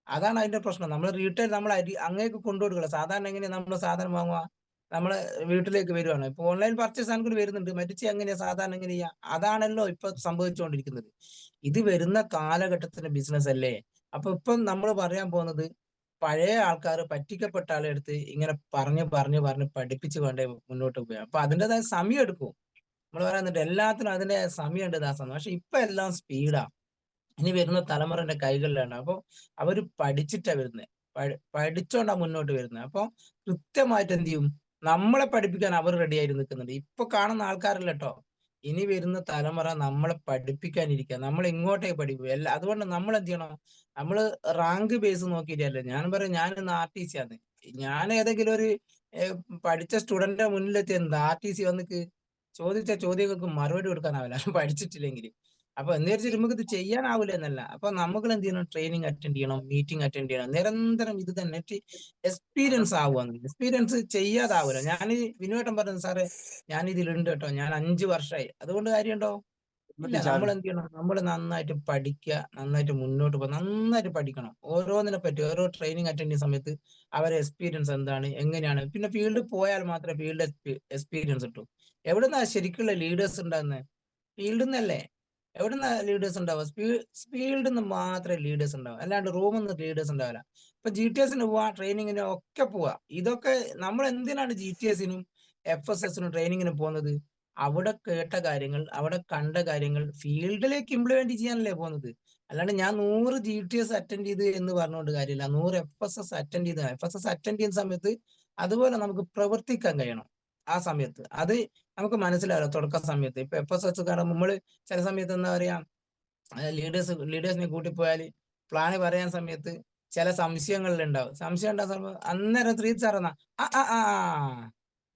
അതാണ് അതിന്റെ പ്രശ്നം. നമ്മൾ റീറ്റെയിൽ നമ്മൾ അങ്ങേക്ക് കൊണ്ടുകൊടുക്കുക. സാധാരണ എങ്ങനെയാ നമ്മൾ സാധനം വാങ്ങുക? നമ്മള് വീട്ടിലേക്ക് വരുവാണ്. ഇപ്പൊ ഓൺലൈൻ പർച്ചേസ് അങ്ങോട്ട് വരുന്നുണ്ട്. മരിച്ച് എങ്ങനെയാ സാധാരണ എങ്ങനെയാ? അതാണല്ലോ ഇപ്പൊ സംഭവിച്ചുകൊണ്ടിരിക്കുന്നത്. ഇത് വരുന്ന കാലഘട്ടത്തിന്റെ ബിസിനസ് അല്ലേ? അപ്പൊ ഇപ്പം നമ്മൾ പറയാൻ പോകുന്നത്, പഴയ ആൾക്കാർ പറ്റിക്കപ്പെട്ട ആളെ എടുത്ത് ഇങ്ങനെ പറഞ്ഞ് പഠിപ്പിച്ച് വേണ്ടേ മുന്നോട്ട് പോയി. അപ്പൊ അതിൻ്റെതായ സമയം എടുക്കും. നമ്മൾ പറയുന്നുണ്ട് എല്ലാത്തിനും അതിന്റെ സമയമുണ്ട് ദാസം. പക്ഷെ ഇപ്പൊ എല്ലാം സ്പീഡാ. ഇനി വരുന്ന തലമുറന്റെ കൈകളിലാണ്. അപ്പൊ അവര് പഠിച്ചിട്ടാ വരുന്നത്, പഠിച്ചോണ്ടാ മുന്നോട്ട് വരുന്നത്. അപ്പൊ കൃത്യമായിട്ട് എന്ത് ചെയ്യും, നമ്മളെ പഠിപ്പിക്കാൻ അവർ റെഡി ആയിട്ട് നിൽക്കുന്നുണ്ട്. ഇപ്പൊ കാണുന്ന ആൾക്കാരല്ല കേട്ടോ, ഇനി വരുന്ന തലമുറ നമ്മളെ പഠിപ്പിക്കാനിരിക്കുക. നമ്മൾ ഇങ്ങോട്ടേക്ക് പഠിക്കും അതുകൊണ്ട് നമ്മൾ എന്ത് ചെയ്യണം, നമ്മള് റാങ്ക് ബേസ് നോക്കിയിട്ടല്ലേ. ഞാൻ പറയും ഞാൻ ഇന്ന് RTC ആണ്, ഞാൻ ഏതെങ്കിലും ഒരു പഠിച്ച സ്റ്റുഡന്റിന്റെ മുന്നിലെത്തി എന്താ RTC വന്നിക്ക് ചോദിച്ച ചോദ്യങ്ങൾക്ക് മറുപടി കൊടുക്കാനാവില്ല പഠിച്ചിട്ടില്ലെങ്കിൽ. അപ്പൊ എന്ന് വിചാരിച്ചിട്ട് നമുക്ക് ഇത് ചെയ്യാനാവില്ല എന്നല്ല. അപ്പൊ നമ്മൾ എന്ത് ചെയ്യണം, ട്രെയിനിങ് അറ്റൻഡ് ചെയ്യണം, മീറ്റിംഗ് അറ്റൻഡ് ചെയ്യണം, നിരന്തരം ഇത് തന്നെ എക്സ്പീരിയൻസ് ആവുക. എക്സ്പീരിയൻസ് ചെയ്യാതാവില്ല. ഞാൻ വിനുവേട്ടൻ പറഞ്ഞു സാറേ ഞാൻ ഇതിലുണ്ട് കേട്ടോ, ഞാൻ 5 വർഷമായി, അതുകൊണ്ട് കാര്യമുണ്ടോ? ഇല്ല. നമ്മൾ എന്ത് ചെയ്യണം, നമ്മൾ നന്നായിട്ട് പഠിക്കുക, നന്നായിട്ട് മുന്നോട്ട് പോകുക, നന്നായിട്ട് പഠിക്കണം. ഓരോന്നിനെ പറ്റി ഓരോ ട്രെയിനിങ് അറ്റൻഡ് ചെയ്യുന്ന സമയത്ത് അവരെ എക്സ്പീരിയൻസ് എന്താണ്, എങ്ങനെയാണ്. പിന്നെ ഫീൽഡിൽ പോയാൽ മാത്രമേ ഫീൽഡ് എക്സ്പീരിയൻസ് കിട്ടൂ. എവിടുന്നാ ശരിക്കുള്ള ലീഡേഴ്സ് ഉണ്ടാകുന്നത്? ഫീൽഡിൽ നിന്നല്ലേ. എവിടുന്ന ലീഡേഴ്സ് ഉണ്ടാവുക? ഫീൽഡിൽ നിന്ന് മാത്രമേ ലീഡേഴ്സ് ഉണ്ടാവുക, അല്ലാണ്ട് റൂമിൽ നിന്ന് ലീഡേഴ്സ് ഉണ്ടാവില്ല. ഇപ്പൊ GTSന് പോവാ, ട്രെയിനിങ്ങിനും ഒക്കെ പോവാ. ഇതൊക്കെ നമ്മൾ എന്തിനാണ് GTSനും FSSനും ട്രെയിനിങ്ങിനും പോകുന്നത്? അവിടെ കേട്ട കാര്യങ്ങൾ, അവിടെ കണ്ട കാര്യങ്ങൾ ഫീൽഡിലേക്ക് ഇംപ്ലിമെന്റ് ചെയ്യാനല്ലേ പോകുന്നത്. അല്ലാണ്ട് ഞാൻ 100 GTS അറ്റൻഡ് ചെയ്ത് എന്ന് പറഞ്ഞുകൊണ്ട് കാര്യമില്ല. 100 FSS അറ്റൻഡ് ചെയ്ത്, FSS അറ്റൻഡ് ചെയ്യുന്ന സമയത്ത് അതുപോലെ നമുക്ക് പ്രവർത്തിക്കാൻ കഴിയണം. ആ സമയത്ത് അത് നമുക്ക് മനസ്സിലാവില്ല തുടക്ക സമയത്ത്. ഇപ്പൊ FSS കാരണം നമ്മള് ചില സമയത്ത് എന്താ പറയാ, ലീഡേഴ്സിനെ കൂട്ടിപ്പോയാൽ പ്ലാന് പറയാൻ സമയത്ത് ചില സംശയങ്ങളിൽ ഉണ്ടാവും. സംശയം ഉണ്ടാകുന്ന സമയത്ത് അന്നേരം 3 സാറെന്നാ ആ ആ ആ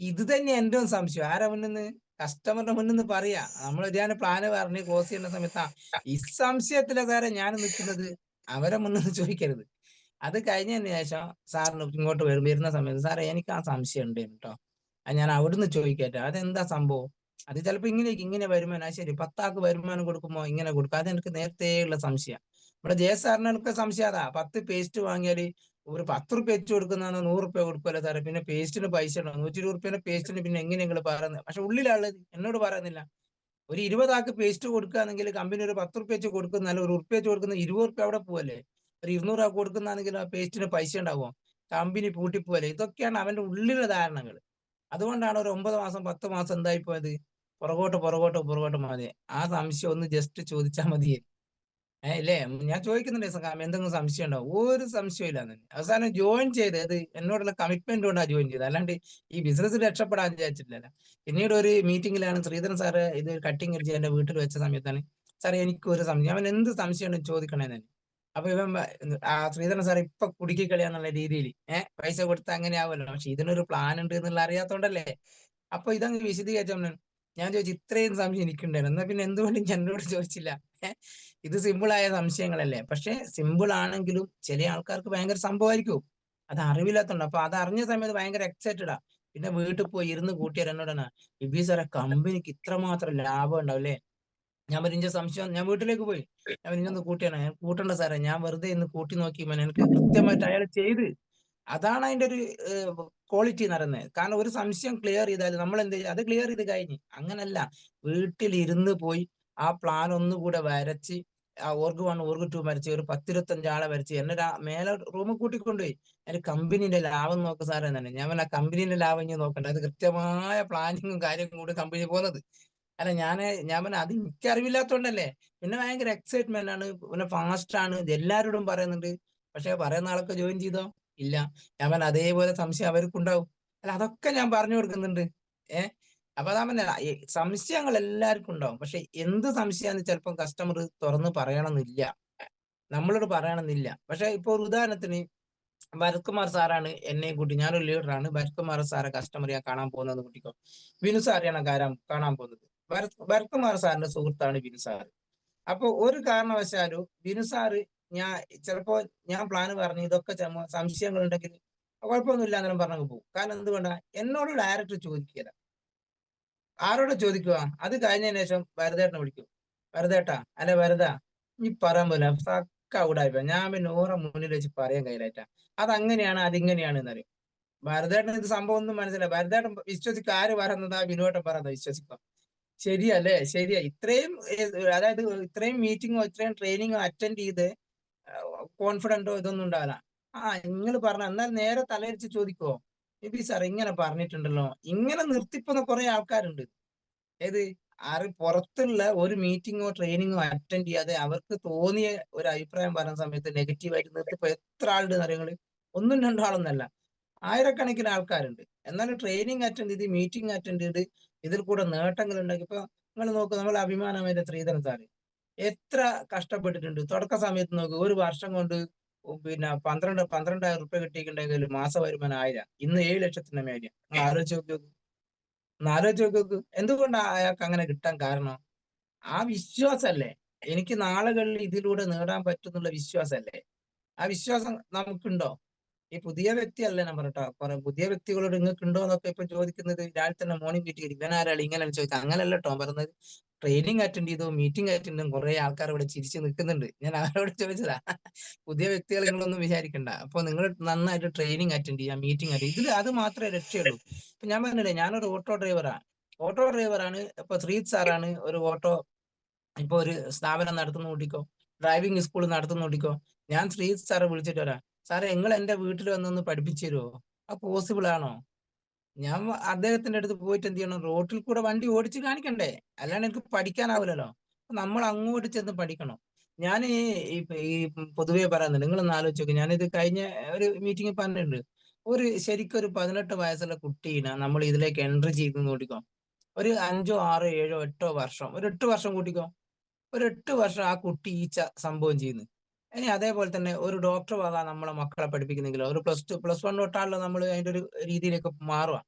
ഇത് തന്നെ എന്റെ സംശയം. ആരാ മുന്നിന്ന്? കസ്റ്റമറുടെ മുന്നിന്ന് പറയാ. നമ്മൾ ഇതാണ് പ്ലാന് പറഞ്ഞ് ക്ലോസ് ചെയ്യുന്ന സമയത്ത് ഈ സംശയത്തിലെ സാറേ ഞാൻ നിൽക്കുന്നത്, അവരെ മുന്നിന്ന് ചോദിക്കരുത്. അത് കഴിഞ്ഞതിന് ശേഷം സാറിന് ഇങ്ങോട്ട് വരുന്ന സമയത്ത് സാറേ എനിക്ക് ആ സംശയം ഉണ്ട് കേട്ടോ, അത് ഞാൻ അവിടുന്ന് ചോദിക്കട്ടെ, അതെന്താ സംഭവം? അത് ചിലപ്പോ ഇങ്ങനെ വരുമാനം, ശരി 10 ആൾക്ക് വരുമാനം കൊടുക്കുമ്പോ ഇങ്ങനെ കൊടുക്കും, അതെനിക്ക് നേരത്തെ ഉള്ള സംശയം. ഇവിടെ സാറിനൊക്കെ സംശയം അതാ. 10 പേസ്റ്റ് വാങ്ങിയാല് ഒരു 10 റുപ്യ വെച്ച് കൊടുക്കുന്നതാണ് 100 റുപ്യ കൊടുക്കുമല്ലോ സാറേ, പിന്നെ പേസ്റ്റിന് പൈസ ഉണ്ടോ? 120 റുപ്യന്റെ പേസ്റ്റിന് പിന്നെ എങ്ങനെ നിങ്ങൾ പറയുന്നത്? പക്ഷെ ഉള്ളിലുള്ളത് എന്നോട് പറയുന്നില്ല. ഒരു 20 ആൾക്ക് പേസ്റ്റ് കൊടുക്കുകയാണെങ്കിൽ കമ്പനി ഒരു 10 റുപ്യ വെച്ച് കൊടുക്കുന്ന, അല്ല 1 റുപ്യ വെച്ച് കൊടുക്കുന്ന 20 റുപ്യ അവിടെ പോവല്ലേ? ഒരു 200 ആൾക്ക് കൊടുക്കുന്നതാണെങ്കിൽ ആ പേസ്റ്റിന് പൈസ ഉണ്ടാവുമോ? കമ്പനി പൂട്ടിപ്പോവല്ലേ? ഇതൊക്കെയാണ് അവന്റെ ഉള്ളിലെ ധാരണകൾ. അതുകൊണ്ടാണ് ഒരു 9 മാസം 10 മാസം എന്തായി പോയത്, പുറകോട്ട് മതി. ആ സംശയം ഒന്ന് ജസ്റ്റ് ചോദിച്ചാൽ മതി. ഇല്ലേ, ഞാൻ ചോദിക്കുന്നുണ്ട് എന്തെങ്കിലും സംശയം ഉണ്ടാവും? ഒരു സംശയം ഇല്ല. അവസാനം ജോയിൻ ചെയ്ത് എന്നോടുള്ള കമ്മിറ്റ്മെന്റ് കൊണ്ടാണ് ജോയിൻ ചെയ്തത്, അല്ലാണ്ട് ഈ ബിസിനസ് രക്ഷപ്പെടാൻ വിചാരിച്ചിട്ടില്ല. പിന്നീട് ഒരു മീറ്റിംഗിലാണ് ശ്രീധരൻ സാറ് ഇത് കട്ടിങ് അടിച്ച് എന്റെ വീട്ടിൽ വെച്ച സമയത്താണ് സാറേ എനിക്ക് ഒരു സംശയം, അവൻ എന്ത് സംശയമാണ് ചോദിക്കണേന്ന്. അപ്പൊ ഇവൻ ആ ശ്രീധരൻ സാർ ഇപ്പൊ കുടുക്കി കളിയാന്നുള്ള രീതിയിൽ പൈസ കൊടുത്താൽ അങ്ങനെ ആവുമല്ലോ, പക്ഷെ ഇതിനൊരു പ്ലാൻ ഉണ്ട് എന്നുള്ള അറിയാത്തോണ്ടല്ലേ. അപ്പൊ ഇതങ്ങ് വിശദീകരിച്ചു. ഞാൻ ചോദിച്ചു ഇത്രയും സംശയം എനിക്കുണ്ടായിരുന്നു, എന്നാ പിന്നെ എന്തുകൊണ്ട് എന്നോട് ചോദിച്ചില്ല? ഇത് സിമ്പിൾ ആയ സംശയങ്ങളല്ലേ. പക്ഷെ സിമ്പിൾ ആണെങ്കിലും ചില ആൾക്കാർക്ക് ഭയങ്കര സംഭവമായിരിക്കും, അത് അറിവില്ലാത്തോണ്ട്. അപ്പൊ അത് അറിഞ്ഞ സമയത്ത് ഭയങ്കര എക്സൈറ്റഡാ. പിന്നെ വീട്ടിൽ പോയി ഇരുന്ന് കൂട്ടിയാൽ എന്നോടാണ്, ബിബി സാറെ കമ്പനിക്ക് ഇത്രമാത്രം ലാഭം ഉണ്ടാവും അല്ലേ? ഞാൻ പറഞ്ഞ സംശയം, ഞാൻ വീട്ടിലേക്ക് പോയി, ഞാൻ ഇന്നൊന്ന് കൂട്ടിയാണ്. കൂട്ടണ്ട സാറേ, ഞാൻ വെറുതെ ഇന്ന് കൂട്ടി നോക്കി, എനിക്ക് കൃത്യമായിട്ട് അയാൾ ചെയ്ത്. അതാണ് അതിന്റെ ഒരു ക്വാളിറ്റി എന്ന് പറയുന്നത്. കാരണം ഒരു സംശയം ക്ലിയർ ചെയ്താൽ നമ്മൾ എന്ത് ചെയ്യും, അത് ക്ലിയർ ചെയ്ത് കഴിഞ്ഞ്. അങ്ങനല്ല, വീട്ടിലിരുന്ന് പോയി ആ പ്ലാൻ ഒന്നുകൂടെ വരച്ച്, ആ ഓർഗ് 1 ഓർഗ് 2 വരച്ച് ഒരു 10-25 ആളെ വരച്ച് എന്നെ മേലെ റൂമിൽ കൂട്ടിക്കൊണ്ടുപോയി. അതിന് കമ്പനീന്റെ ലാഭം നോക്ക് സാറേ തന്നെ. ഞാൻ പറഞ്ഞ കമ്പനീന്റെ ലാഭം ഇനി നോക്കണ്ട, അത് കൃത്യമായ പ്ലാനിങ്ങും കാര്യങ്ങളും കൂടി കമ്പനി പോകുന്നത്. അല്ല ഞാൻ പറഞ്ഞ അത് എനിക്ക് അറിവില്ലാത്തോണ്ടല്ലേ. പിന്നെ ഭയങ്കര എക്സൈറ്റ്മെന്റ് ആണ്, പിന്നെ ഫാസ്റ്റ് ആണ്, ഇത് എല്ലാവരോടും പറയുന്നുണ്ട്. പക്ഷെ പറയുന്ന ആളൊക്കെ ജോയിൻ ചെയ്തോ? ഇല്ല. ഞാൻ പറഞ്ഞ അതേപോലെ സംശയം അവർക്കുണ്ടാവും. അല്ല അതൊക്കെ ഞാൻ പറഞ്ഞു കൊടുക്കുന്നുണ്ട്. ഏഹ് അപ്പൊ അതാ പറഞ്ഞ സംശയങ്ങൾ എല്ലാവർക്കും ഉണ്ടാവും. പക്ഷെ എന്ത് സംശയമാന്ന് ചിലപ്പം കസ്റ്റമർ തുറന്ന് പറയണമെന്നില്ല, നമ്മളോട് പറയണമെന്നില്ല. പക്ഷെ ഇപ്പൊ ഒരു ഉദാഹരണത്തിന് ഭരത്കുമാർ സാറാണ് എന്നെയും കൂട്ടി, ഞാനൊരു ലീഡറാണ്, ഭരത്കുമാർ സാറെ കസ്റ്റമർ ഞാൻ കാണാൻ പോകുന്നത് കൂട്ടിക്കോ. വിനു സാറിയാണ് കാണാൻ പോകുന്നത്. ഭരത്കുമാർ സാറിന്റെ സുഹൃത്താണ് വിനു സാർ. അപ്പൊ ഒരു കാരണവശാലും ബിനു സാറ് ഞാൻ ചിലപ്പോ ഞാൻ പ്ലാൻ പറഞ്ഞു ഇതൊക്കെ സംശയങ്ങൾ ഉണ്ടെങ്കിൽ കുഴപ്പമൊന്നുമില്ല എന്നെല്ലാം പറഞ്ഞു പോകും. കാരണം എന്തുകൊണ്ടാ, എന്നോട് ഡയറക്റ്റ് ചോദിക്കുക. ആരോടെ ചോദിക്കുക? അത് കഴിഞ്ഞതിന് ശേഷം ഭരതേട്ടനെ വിളിക്കും. ഭരതേട്ടാ, അല്ലെ ഭരതാ, ഈ പറയാൻ പോലെ സക്ക ഔടായിപ്പോ, ഞാൻ പിന്നെ ഓറെ മുന്നിൽ വെച്ച് പറയാൻ കയ്യിലായിട്ടാ, അതങ്ങനെയാണ് അതിങ്ങനെയാണ് എന്നറിയും. ഭരതേട്ടൻ ഇത് സംഭവം ഒന്നും മനസ്സിലായി. ഭരതേട്ടൻ വിശ്വസിക്കുക, ആര് പറയുന്നതാ ബിനുവേട്ടൻ പറയുന്നത് വിശ്വസിക്കുക. ശരിയല്ലേ? ശരിയാ. ഇത്രയും അതായത് ഇത്രയും മീറ്റിങ്ങോ ഇത്രയും ട്രെയിനിങ്ങോ അറ്റൻഡ് ചെയ്ത് കോൺഫിഡന്റോ ഇതൊന്നും ഉണ്ടാവില്ല. നിങ്ങൾ പറഞ്ഞ എന്നാൽ നേരെ തലയിരിച്ച് ചോദിക്കോ, ബി സാർ ഇങ്ങനെ പറഞ്ഞിട്ടുണ്ടല്ലോ, ഇങ്ങനെ നിർത്തിപ്പോന്ന കുറെ ആൾക്കാരുണ്ട്. ഏത് പുറത്തുള്ള ഒരു മീറ്റിങ്ങോ ട്രെയിനിങ്ങോ അറ്റൻഡ് ചെയ്യാതെ അവർക്ക് തോന്നിയ ഒരു അഭിപ്രായം പറയുന്ന സമയത്ത് നെഗറ്റീവായിട്ട് നിർത്തിപ്പോ എത്ര ആളുണ്ട് അറിയങ്ങള്? ഒന്നും രണ്ടാളൊന്നല്ല, ആയിരക്കണക്കിന് ആൾക്കാരുണ്ട്. എന്നാലും ട്രെയിനിങ് അറ്റൻഡ് ചെയ്ത് മീറ്റിംഗ് അറ്റൻഡ് ചെയ്ത് ഇതിൽ കൂടെ നേട്ടങ്ങൾ ഉണ്ടാക്കി. ഇപ്പൊ നിങ്ങൾ നോക്ക്, നമ്മളെ അഭിമാനമായ ശ്രീധരൻ സാറ് എത്ര കഷ്ടപ്പെട്ടിട്ടുണ്ട്. തുടക്ക സമയത്ത് നോക്ക്, ഒരു വർഷം കൊണ്ട് പിന്നെ 12,000 റുപ്യ കിട്ടിയിട്ടുണ്ടെങ്കിൽ മാസ വരുമാനം 1000, ഇന്ന് 7 ലക്ഷത്തിന്റെ മേലെയാ. നിങ്ങൾ ആലോചിച്ച് നോക്കി നോക്ക്, ഒന്ന് ആലോചിച്ച് നോക്കി നോക്ക്. എന്തുകൊണ്ടാണ് അയാൾക്ക് അങ്ങനെ കിട്ടാൻ കാരണം? ആ വിശ്വാസല്ലേ, എനിക്ക് നാളുകളിൽ ഇതിലൂടെ നേടാൻ പറ്റുന്നുള്ള വിശ്വാസല്ലേ. ആ വിശ്വാസം നമുക്കുണ്ടോ? ഈ പുതിയ വ്യക്തിയല്ല ഞാൻ പറഞ്ഞിട്ടോ, കുറെ പുതിയ വ്യക്തികളോട് നിങ്ങൾക്ക് ഉണ്ടോ എന്നൊക്കെ ഇപ്പൊ ചോദിക്കുന്നത്. രാവിലെ തന്നെ മോർണിംഗ് മീറ്റിംഗ് ഇവനാരാളി ഇങ്ങനെ ചോദിക്കാം, അങ്ങനെയല്ല കേട്ടോ പറഞ്ഞത്. ട്രെയിനിങ് അറ്റൻഡ് ചെയ്തോ മീറ്റിംഗ് അറ്റൻഡ് ചെയ്തും കുറെ ആൾക്കാർ ഇവിടെ ചിരിച്ചു നിൽക്കുന്നുണ്ട്. ഞാൻ അവരോട് ചോദിച്ചതാ. പുതിയ വ്യക്തികൾ നിങ്ങളൊന്നും വിചാരിക്കണ്ട. അപ്പൊ നിങ്ങൾ നന്നായിട്ട് ട്രെയിനിങ് അറ്റൻഡ് ചെയ്യാം, മീറ്റിംഗ് അറ്റൻഡ്, ഇതിൽ അത് മാത്രമേ രക്ഷയുള്ളൂ. ഇപ്പൊ ഞാൻ പറഞ്ഞില്ലേ, ഞാനൊരു ഓട്ടോ ഡ്രൈവറാണ്. ഇപ്പൊ ശ്രീത് സാറാണ് ഒരു ഓട്ടോ, ഇപ്പൊ ഒരു സ്ഥാപനം നടത്തുന്ന കൂട്ടിക്കോ, ഡ്രൈവിംഗ് സ്കൂൾ നടത്തുന്ന കൂട്ടിക്കോ. ഞാൻ ശ്രീത് സാറെ വിളിച്ചിട്ട് വരാം, സാറേ നിങ്ങൾ എന്റെ വീട്ടിൽ വന്നൊന്ന് പഠിപ്പിച്ചു തരുമോ? അത് പോസിബിൾ ആണോ? ഞാൻ അദ്ദേഹത്തിന്റെ അടുത്ത് പോയിട്ട് എന്ത് ചെയ്യണം, റോട്ടിൽ കൂടെ വണ്ടി ഓടിച്ച് കാണിക്കണ്ടേ, അല്ലാണ്ട് എനിക്ക് പഠിക്കാനാവില്ലല്ലോ. നമ്മൾ അങ്ങോട്ട് ചെന്ന് പഠിക്കണം. ഞാൻ ഈ പൊതുവെ പറയുന്നത് നിങ്ങളൊന്ന് ആലോചിച്ച് നോക്ക്. ഞാനിത് കഴിഞ്ഞ ഒരു മീറ്റിംഗ് പറഞ്ഞിട്ടുണ്ട്. ശരിക്കും ഒരു 18 വയസ്സുള്ള കുട്ടീനെ നമ്മൾ ഇതിലേക്ക് എൻട്രി ചെയ്ത് നോക്കിക്കോ. ഒരു 5, 6, 7, 8 വർഷം, ഒരു 8 വർഷം കൂട്ടിക്കോ. ഒരു 8 വർഷം ആ കുട്ടി സംഭവം ചെയ്യുന്നു. ഇനി അതേപോലെ തന്നെ ഒരു ഡോക്ടർ ആകാൻ നമ്മളെ മക്കളെ പഠിപ്പിക്കുന്നെങ്കിലോ, ഒരു +1 തൊട്ടാണല്ലോ നമ്മൾ അതിന്റെ ഒരു രീതിയിലേക്ക് മാറുക.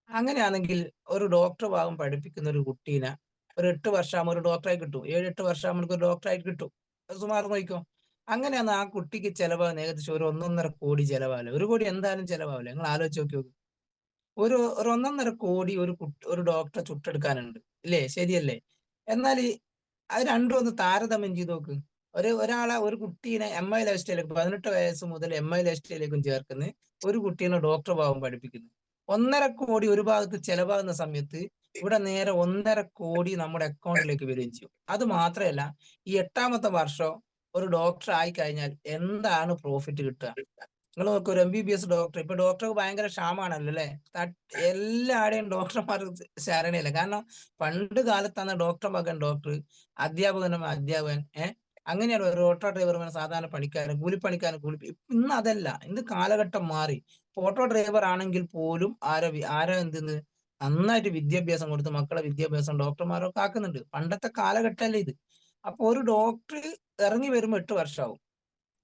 അങ്ങനെയാണെങ്കിൽ ഒരു ഡോക്ടർ ഭാഗം പഠിപ്പിക്കുന്ന ഒരു കുട്ടീനെ ഒരു 8 വർഷം ഒരു ഡോക്ടറായി കിട്ടും. 7-8 വർഷം നമുക്ക് ഒരു ഡോക്ടറായിട്ട് കിട്ടും. സുമാർ നോക്കിക്കോ. അങ്ങനെയാണ് ആ കുട്ടിക്ക് ചെലവാകുന്ന ഏകദേശം ഒരു 1.5 കോടി ചെലവാവില്ല. 1 കോടി എന്തായാലും ചെലവാവില്ല. നിങ്ങൾ ആലോചിച്ച് നോക്കി. ഒരു 1.5 കോടി ഒരു ഡോക്ടറെ ചുട്ടെടുക്കാനുണ്ട്, ഇല്ലേ? ശരിയല്ലേ? എന്നാൽ അത് രണ്ടും ഒന്ന് താരതമ്യം ചെയ്ത് നോക്ക്. ഒരു കുട്ടീനെ MI ലൈഫ് സ്റ്റൈലിലേക്ക് 18 വയസ്സ് മുതൽ MI ലൈഫ് സ്റ്റൈലിലേക്കും ചേർക്കുന്ന ഒരു കുട്ടീനെ ഡോക്ടർ ഭാഗം പഠിപ്പിക്കുന്നു. 1.5 കോടി ഒരു ഭാഗത്ത് ചെലവാകുന്ന സമയത്ത് ഇവിടെ നേരെ 1.5 കോടി നമ്മുടെ അക്കൗണ്ടിലേക്ക് വരികയും ചെയ്യും. അത് മാത്രമല്ല, ഈ 8ാമത്തെ വർഷം ഒരു ഡോക്ടർ ആയി കഴിഞ്ഞാൽ എന്താണ് പ്രോഫിറ്റ് കിട്ടുക? നിങ്ങൾ നോക്കുക, ഒരു MBBS ഡോക്ടർ, ഇപ്പൊ ഡോക്ടർക്ക് ഭയങ്കര ക്ഷാമാണല്ലോ അല്ലെ? എല്ലാടെയും ഡോക്ടർമാർ ശരണയില്ല. കാരണം പണ്ട് കാലത്താണ് ഡോക്ടർ മകൻ ഡോക്ടർ, അധ്യാപകനും അധ്യാപകൻ, അങ്ങനെയാണ് ഒരു ഓട്ടോ ഡ്രൈവർമാൻ സാധാരണ പണിക്കാരൻ, കൂലിപ്പണിക്കാരൻ കൂലി. ഇന്ന് അതല്ല, ഇന്ന് കാലഘട്ടം മാറി. ഓട്ടോ ഡ്രൈവർ ആണെങ്കിൽ പോലും ആരോ എന്തെന്ന് നന്നായിട്ട് വിദ്യാഭ്യാസം കൊടുത്ത് മക്കളെ വിദ്യാഭ്യാസം ഡോക്ടർമാരൊക്കെ ആക്കുന്നുണ്ട്. പണ്ടത്തെ കാലഘട്ടമല്ലേ ഇത്. അപ്പൊ ഒരു ഡോക്ടർ ഇറങ്ങി വരുമ്പോൾ 8 വർഷമാവും.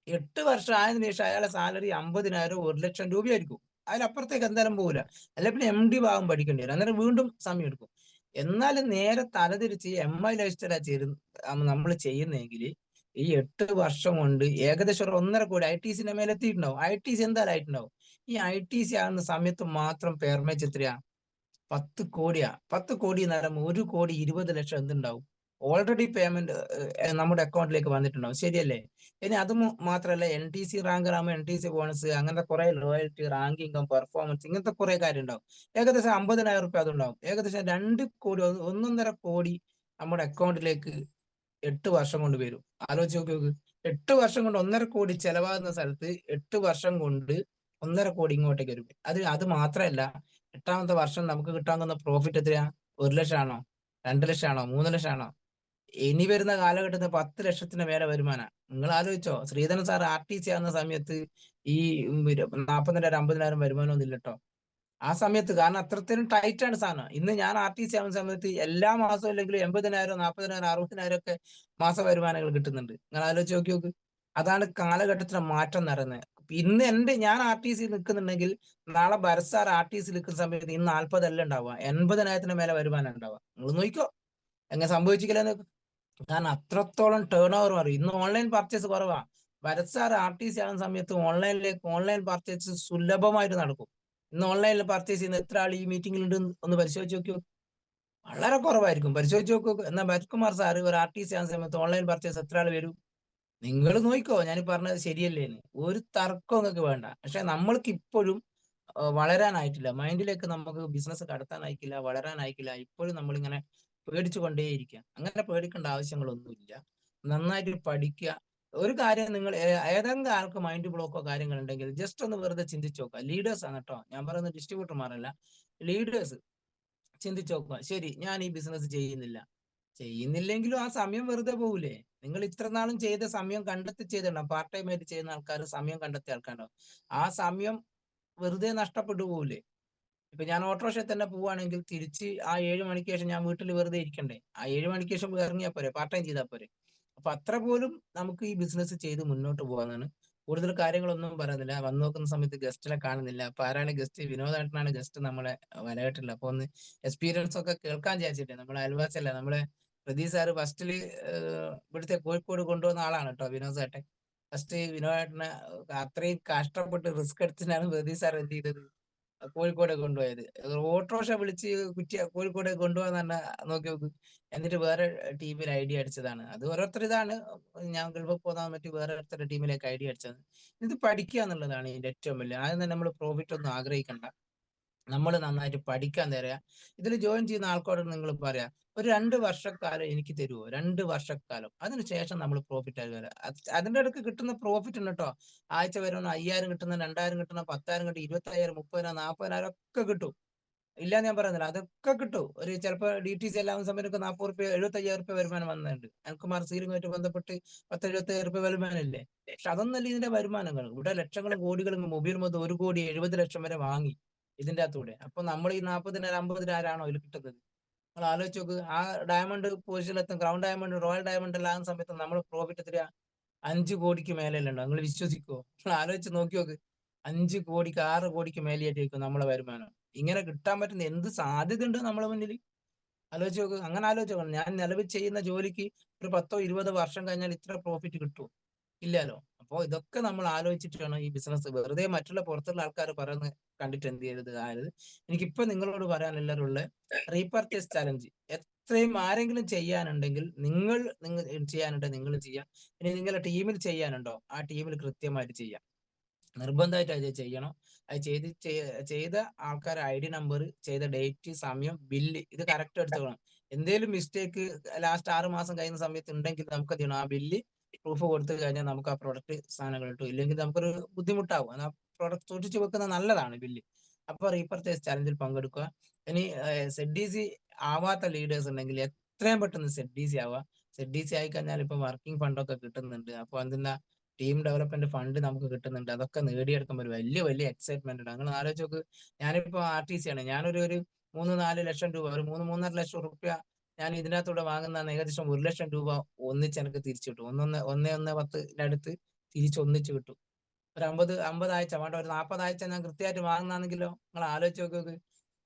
8 വർഷം ആയതിനു ശേഷം അയാളെ സാലറി 50,000 1 ലക്ഷം രൂപയായിരിക്കും. അതിലപ്പുറത്തേക്ക് എന്തായാലും പോകില്ല. അല്ലെ പിന്നെ MD ഭാഗം പഠിക്കേണ്ടി വരും. അന്നേരം വീണ്ടും സമയം എടുക്കും. എന്നാലും നേരെ തലതിരിച്ച് MI ലൈഫ് സ്റ്റൈലാണ് നമ്മൾ ചെയ്യുന്നതെങ്കിൽ ഈ 8 വർഷം കൊണ്ട് ഏകദേശം ഒരു 1.5 കോടി ITC മേലെ എത്തിയിട്ടുണ്ടാവും. ITC എന്തായാലും ആയിട്ടുണ്ടാവും. ഈ ITC ആകുന്ന സമയത്ത് മാത്രം പേർമേച്ച് എത്രയാ? 10 കോടിയാ. 10 കോടി എന്ന് പറയുമ്പോൾ 1,20,00,000 എന്തുണ്ടാവും? ഓൾറെഡി പേയ്മെന്റ് നമ്മുടെ അക്കൗണ്ടിലേക്ക് വന്നിട്ടുണ്ടാവും. ശരിയല്ലേ? ഇനി അത് മാത്രമല്ല, NTC റാങ്കർ ആകുമ്പോൾ NTC ബോണസ്, അങ്ങനത്തെ കുറെ ലോയൽറ്റി, റാങ്കിങ്, പെർഫോമൻസ്, ഇങ്ങനത്തെ കുറെ കാര്യം ഉണ്ടാവും. ഏകദേശം 50,000 റുപ്യ അതുണ്ടാവും. ഏകദേശം 2 കോടി 1.5 കോടി നമ്മുടെ അക്കൗണ്ടിലേക്ക് 8 വർഷം കൊണ്ട് വരും. ആലോചിച്ച് നോക്കി. 8 വർഷം കൊണ്ട് 1.5 കോടി ചെലവാകുന്ന സ്ഥലത്ത് 8 വർഷം കൊണ്ട് 1.5 കോടി ഇങ്ങോട്ടേക്ക് വരും. അത് മാത്രമല്ല, 8ാമത്തെ വർഷം നമുക്ക് കിട്ടാൻ പോകുന്ന പ്രോഫിറ്റ് എത്രയാ? 1 ലക്ഷം ആണോ? 2 ലക്ഷം ആണോ? 3 ലക്ഷം ആണോ? ഇനി വരുന്ന കാലഘട്ടത്തിൽ 10 ലക്ഷത്തിന് മേലെ വരുമാനം. നിങ്ങൾ ആലോചിച്ചോ, ശ്രീധരൻ സാർ RTC ആകുന്ന സമയത്ത് ഈ 40,000 50,000 വരുമാനം ഒന്നും ഇല്ല കേട്ടോ. ആ സമയത്ത്. കാരണം അത്രത്തിനും ടൈറ്റാണ് സാധനം. ഇന്ന് ഞാൻ ആർടിസി ആവുന്ന സമയത്ത് എല്ലാ മാസവും അല്ലെങ്കിലും 80,000, 40,000, 60,000 ഒക്കെ മാസ വരുമാനങ്ങൾ കിട്ടുന്നുണ്ട്. നിങ്ങൾ ആലോചിച്ച് നോക്ക്. അതാണ് കാലഘട്ടത്തിലെ മാറ്റം എന്ന് പറയുന്നത്. ഇന്ന് ഞാൻ ആർടിസിയിൽ നിൽക്കുന്നുണ്ടെങ്കിൽ നാളെ ഭരത് സാർ ആർടിസിയിൽ നിൽക്കുന്ന സമയത്ത് ഇന്ന് 40 അല്ല ഉണ്ടാവുക, 80,000 മേലെ വരുമാനം ഉണ്ടാവുക. നിങ്ങൾ നോക്കിക്കോ എങ്ങനെ സംഭവിച്ചിട്ടില്ലെന്ന്. കാരണം അത്രത്തോളം ടേൺ ഓവർ മാറി. ഇന്ന് ഓൺലൈൻ പർച്ചേസ് കുറവാ. ഭരത് സാർ ആർടിസി ആവുന്ന സമയത്ത് ഓൺലൈൻ പർച്ചേസ് സുലഭമായിട്ട് നടക്കും. ഇന്ന് ഓൺലൈനിൽ പർച്ചേസ് ചെയ്യുന്ന എത്ര ആൾ ഈ മീറ്റിംഗിലുണ്ട് ഒന്ന് പരിശോധിച്ച് നോക്കിയോ. വളരെ കുറവായിരിക്കും. പരിശോധിച്ച് നോക്കൂ. എന്നാൽ ഭരത് കുമാർ സാർ ഒരു ആർടിസി ആവുന്ന സമയത്ത് ഓൺലൈൻ പർച്ചേസ് എത്ര ആൾ വരും? നിങ്ങൾ നോക്കിക്കോ. ഞാൻ പറഞ്ഞത് ശരിയല്ലേന്ന്. ഒരു തർക്കം നിങ്ങൾക്ക് വേണ്ട. പക്ഷെ നമ്മൾക്ക് ഇപ്പോഴും വളരാനായിട്ടില്ല. മൈൻഡിലേക്ക് നമുക്ക് ബിസിനസ് കടത്താനായിട്ടില്ല, വളരാനായിട്ടില്ല. ഇപ്പോഴും നമ്മളിങ്ങനെ പേടിച്ചു കൊണ്ടേയിരിക്കുക. അങ്ങനെ പേടിക്കേണ്ട ആവശ്യങ്ങളൊന്നുമില്ല. നന്നായിട്ട് പഠിക്കുക. ഒരു കാര്യം നിങ്ങൾ ഏതെങ്കിലും ആൾക്ക് മൈൻഡ് ബ്ലോക്കോ കാര്യങ്ങളുണ്ടെങ്കിൽ ജസ്റ്റ് ഒന്ന് വെറുതെ ചിന്തിച്ചു നോക്കുക. ലീഡേഴ്സ് ആണ് കേട്ടോ, ഞാൻ പറയുന്നത് ഡിസ്ട്രിബ്യൂട്ടർമാരല്ല. ലീഡേഴ്സ് ചിന്തിച്ചു നോക്കുക. ശരി, ഞാൻ ഈ ബിസിനസ് ചെയ്യുന്നില്ലെങ്കിലും ആ സമയം വെറുതെ പോകൂലേ? നിങ്ങൾ ഇത്ര നാളും ചെയ്ത സമയം കണ്ടെത്തി ചെയ്തിട്ടുണ്ടാവും. പാർട്ട് ടൈം ആയിട്ട് ചെയ്യുന്ന ആൾക്കാർ, സമയം കണ്ടെത്തിയ ആൾക്കാരുണ്ടാവും. ആ സമയം വെറുതെ നഷ്ടപ്പെട്ടു പോകൂലേ? ഇപ്പൊ ഞാൻ ഓട്ടോറിക്ഷയിൽ തന്നെ പോവുകയാണെങ്കിൽ തിരിച്ച് ആ 7 മണിക്ക് ശേഷം ഞാൻ വീട്ടിൽ വെറുതെ ഇരിക്കണ്ടേ? ആ 7 മണിക്ക് ശേഷം ഇറങ്ങിയാൽ പോരെ, പാർട്ട് ടൈം ചെയ്താൽ പോരെ? അപ്പൊ അത്ര പോലും നമുക്ക് ഈ ബിസിനസ് ചെയ്ത് മുന്നോട്ട് പോകാനാണ്. കൂടുതൽ കാര്യങ്ങളൊന്നും പറയുന്നില്ല. വന്നു നോക്കുന്ന സമയത്ത് ഗസ്റ്റിനെ കാണുന്നില്ല. അപ്പൊ ആരാണ് ഗസ്റ്റ്? വിനോദേട്ടനാണ് ഗസ്റ്റ് നമ്മളെ വലയിട്ടില്ല. അപ്പൊ ഒന്ന് എക്സ്പീരിയൻസ് ഒക്കെ കേൾക്കാൻ വിചാരിച്ചിട്ടേ. നമ്മളെ അയൽവാസിയല്ല, നമ്മളെ പ്രദീപ് സാറ് ഫസ്റ്റില് ഇവിടുത്തെ കോഴിക്കോട് കൊണ്ടുവന്ന ആളാണ് കേട്ടോ വിനോദ് ചേട്ടൻ. ഫസ്റ്റ് വിനോദേട്ടനെ അത്രയും കഷ്ടപ്പെട്ട് റിസ്ക് എടുത്തിട്ടാണ് പ്രദീപ് സാർ എന്ത് ചെയ്തത്, കോഴിക്കോട് കൊണ്ടുപോയത്. ഓട്ടോറിക്ഷ വിളിച്ച് കോഴിക്കോട് കൊണ്ടുപോകാന്ന് പറഞ്ഞാൽ നോക്കി നോക്ക്. എന്നിട്ട് വേറെ ടീമിൽ ഐഡിയ അടിച്ചതാണ്. അത് ഓരോരുത്തർ ഇതാണ്. ഞാൻ ഗൾഫിൽ പോകാൻ പറ്റി വേറെ ഓരോരുത്തരുടെ ടീമിലേക്ക് ഐഡിയ അടിച്ചത്. ഇത് പഠിക്കുക എന്നുള്ളതാണ് ഇതിന്റെ ഏറ്റവും വലിയ. ആദ്യം തന്നെ നമ്മൾ പ്രോഫിറ്റ് ഒന്നും ആഗ്രഹിക്കണ്ട. നമ്മൾ നന്നായിട്ട് പഠിക്കാൻ തരാ. ഇതിൽ ജോയിൻ ചെയ്യുന്ന ആൾക്കാരോട് നിങ്ങൾ പറയാ, ഒരു 2 വർഷക്കാലം എനിക്ക് തരുമോ? 2 വർഷക്കാലം. അതിനുശേഷം നമ്മൾ പ്രോഫിറ്റ് ആയി വരാം. അതിന്റെ ഇടയ്ക്ക് കിട്ടുന്ന പ്രോഫിറ്റ് ഉണ്ട് കേട്ടോ. ആഴ്ച വരുന്ന 5,000 കിട്ടുന്ന, 2,000 കിട്ടുന്ന, 10,000 കിട്ടും, 25,000, 30,000, 40,000 ഒക്കെ കിട്ടും. ഇല്ലാന്ന് ഞാൻ പറയുന്നില്ല. അതൊക്കെ കിട്ടും. ഒരു ചിലപ്പോൾ DTC എല്ലാവുന്ന സമയത്ത് 40 റുപ്യ, 75,000 റുപ്യ വരുമാനം വന്നിട്ടുണ്ട്. അനിൽകുമാർ സീലുമായിട്ട് ബന്ധപ്പെട്ട് 10, 75,000 റുപ്യ വരുമാനം ഇല്ലേ? പക്ഷെ അതൊന്നല്ല ഇതിന്റെ വരുമാനങ്ങൾ. ഇവിടെ ലക്ഷങ്ങളും കോടികളും മൊബൈൽ മുതൽ 1,70,00,000 വരെ വാങ്ങി ഇതിന്റെ അകത്തൂടെ. അപ്പൊ നമ്മൾ ഈ 40,000, 50,000 ആണോ ഇതിൽ കിട്ടുന്നത്? നിങ്ങൾ ആലോചിച്ച് നോക്ക്. ആ ഡയമണ്ട് പൊസിഷനിലെത്തും, ക്രൗൺ ഡയമണ്ട്, റോയൽ ഡയമണ്ട് എല്ലാം ആകുന്ന സമയത്ത് നമ്മൾ പ്രോഫിറ്റ് എത്ര? 5 കോടിക്ക് മേലെയല്ലേ ഉണ്ടോ? നിങ്ങൾ വിശ്വസിക്കുമോ? നിങ്ങൾ ആലോചിച്ച് നോക്കി നോക്ക്. 5 കോടിക്ക്, 6 കോടിക്ക് മേലെയായിട്ടായിരിക്കും നമ്മളെ വരുമാനം. ഇങ്ങനെ കിട്ടാൻ പറ്റുന്ന എന്ത് സാധ്യത ഉണ്ട് നമ്മളെ മുന്നിൽ? ആലോചിച്ച് നോക്ക്. അങ്ങനെ ആലോചിച്ച് നോക്കണം. ഞാൻ നിലവിൽ ചെയ്യുന്ന ജോലിക്ക് ഒരു 10, 20 വർഷം കഴിഞ്ഞാൽ ഇത്ര പ്രോഫിറ്റ് കിട്ടുമോ? ഇല്ലല്ലോ. അപ്പോ ഇതൊക്കെ നമ്മൾ ആലോചിച്ചിട്ട് വേണം ഈ ബിസിനസ്. വെറുതെ മറ്റുള്ള പുറത്തുള്ള ആൾക്കാർ പറയുന്നത് കണ്ടിട്ട് എന്ത് ചെയ്യരുത്. ആയത് എനിക്കിപ്പോ നിങ്ങളോട് പറയാനുള്ളവരുള്ള റീപർച്ചേസ് ചലഞ്ച് എത്രയും ആരെങ്കിലും ചെയ്യാനുണ്ടെങ്കിൽ നിങ്ങൾ ചെയ്യാനുണ്ടെങ്കിൽ നിങ്ങൾ ചെയ്യാം. ഇനി നിങ്ങളുടെ ടീമിൽ ചെയ്യാനുണ്ടോ? ആ ടീമിൽ കൃത്യമായിട്ട് ചെയ്യാം. നിർബന്ധമായിട്ട് അത് ചെയ്യണം. അത് ചെയ്ത ആൾക്കാരെ ID നമ്പർ, ചെയ്ത ഡേറ്റ്, സമയം, ബില്ല് ഇത് കറക്റ്റ് എടുത്തോളണം. എന്തേലും മിസ്റ്റേക്ക് ലാസ്റ്റ് 6 മാസം കഴിയുന്ന സമയത്ത് ഉണ്ടെങ്കിൽ നമുക്ക് എന്ത് ചെയ്യണം? ആ ബില്ല് പ്രൂഫ് കൊടുത്തു കഴിഞ്ഞാൽ നമുക്ക് ആ പ്രൊഡക്റ്റ് സാധനങ്ങൾ കിട്ടും. ഇല്ലെങ്കിൽ നമുക്കൊരു ബുദ്ധിമുട്ടാവും. ആ പ്രൊഡക്റ്റ് സൂക്ഷിച്ച് വെക്കുന്നത് നല്ലതാണ് ബില്ല്. അപ്പൊ റീപർച്ചേസ് ചാലഞ്ചിൽ പങ്കെടുക്കുക. ഇനി ZDC ആവാത്ത ലീഡേഴ്സ് ഉണ്ടെങ്കിൽ എത്രയും പെട്ടെന്ന് ZDC ആവുക. ZDC ആയി കഴിഞ്ഞാൽ ഇപ്പൊ വർക്കിംഗ് ഫണ്ടൊക്കെ കിട്ടുന്നുണ്ട്. അപ്പൊ അതിന്റെ ടീം ഡെവലപ്മെന്റ് ഫണ്ട് നമുക്ക് കിട്ടുന്നുണ്ട്. അതൊക്കെ നേടിയെടുക്കുമ്പോൾ ഒരു വലിയ വലിയ എക്സൈറ്റ്മെന്റ് ഉണ്ട്. നിങ്ങൾ ആലോചിച്ച് നോക്ക്. ഞാനിപ്പോ RTC ആണ്. ഞാനൊരു 3-4 ലക്ഷം രൂപ, ഒരു 3-3.5 ലക്ഷം റുപ്യ ഞാൻ ഇതിനകത്തൂടെ വാങ്ങുന്ന ഏകദേശം 1 ലക്ഷം രൂപ ഒന്നിച്ച് എനിക്ക് തിരിച്ചു കിട്ടും. 1.10 അടുത്ത് ഒന്നിച്ച് കിട്ടും. ഒരു 50 ആഴ്ച വേണ്ട, ഒരു 40 ആഴ്ച ഞാൻ കൃത്യമായിട്ട് വാങ്ങുന്നതാണെങ്കിലോ നിങ്ങൾ ആലോചിച്ച് നോക്ക്.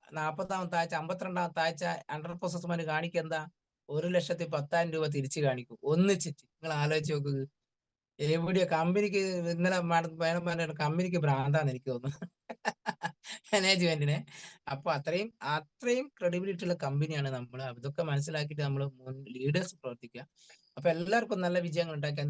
40ാമത്തെ ആഴ്ച, 52ാമത്തെ ആഴ്ച അണ്ടർ പ്രോസസ്മെന്റ് കാണിക്കുക എന്താ? 1,10,000 രൂപ തിരിച്ചു കാണിക്കും ഒന്നിച്ചിട്ട്. നിങ്ങൾ ആലോചിച്ച് നോക്ക്. എവിടെയോ കമ്പനിക്ക് ഇന്നലെ മേഡം പറഞ്ഞ കമ്പനിക്ക് ഭ്രാന്താന്ന് എനിക്ക് തോന്നുന്നു. മാനേജ്മെന്റിനെ. അപ്പൊ അത്രയും ക്രെഡിബിലിറ്റി ഉള്ള കമ്പനിയാണ് നമ്മൾ. അതൊക്കെ മനസ്സിലാക്കിയിട്ട് നമ്മൾ ലീഡേഴ്സ് പ്രവർത്തിക്കുക. അപ്പൊ എല്ലാവർക്കും നല്ല വിജയങ്ങൾ ഉണ്ടാക്കുക. എന്തായാലും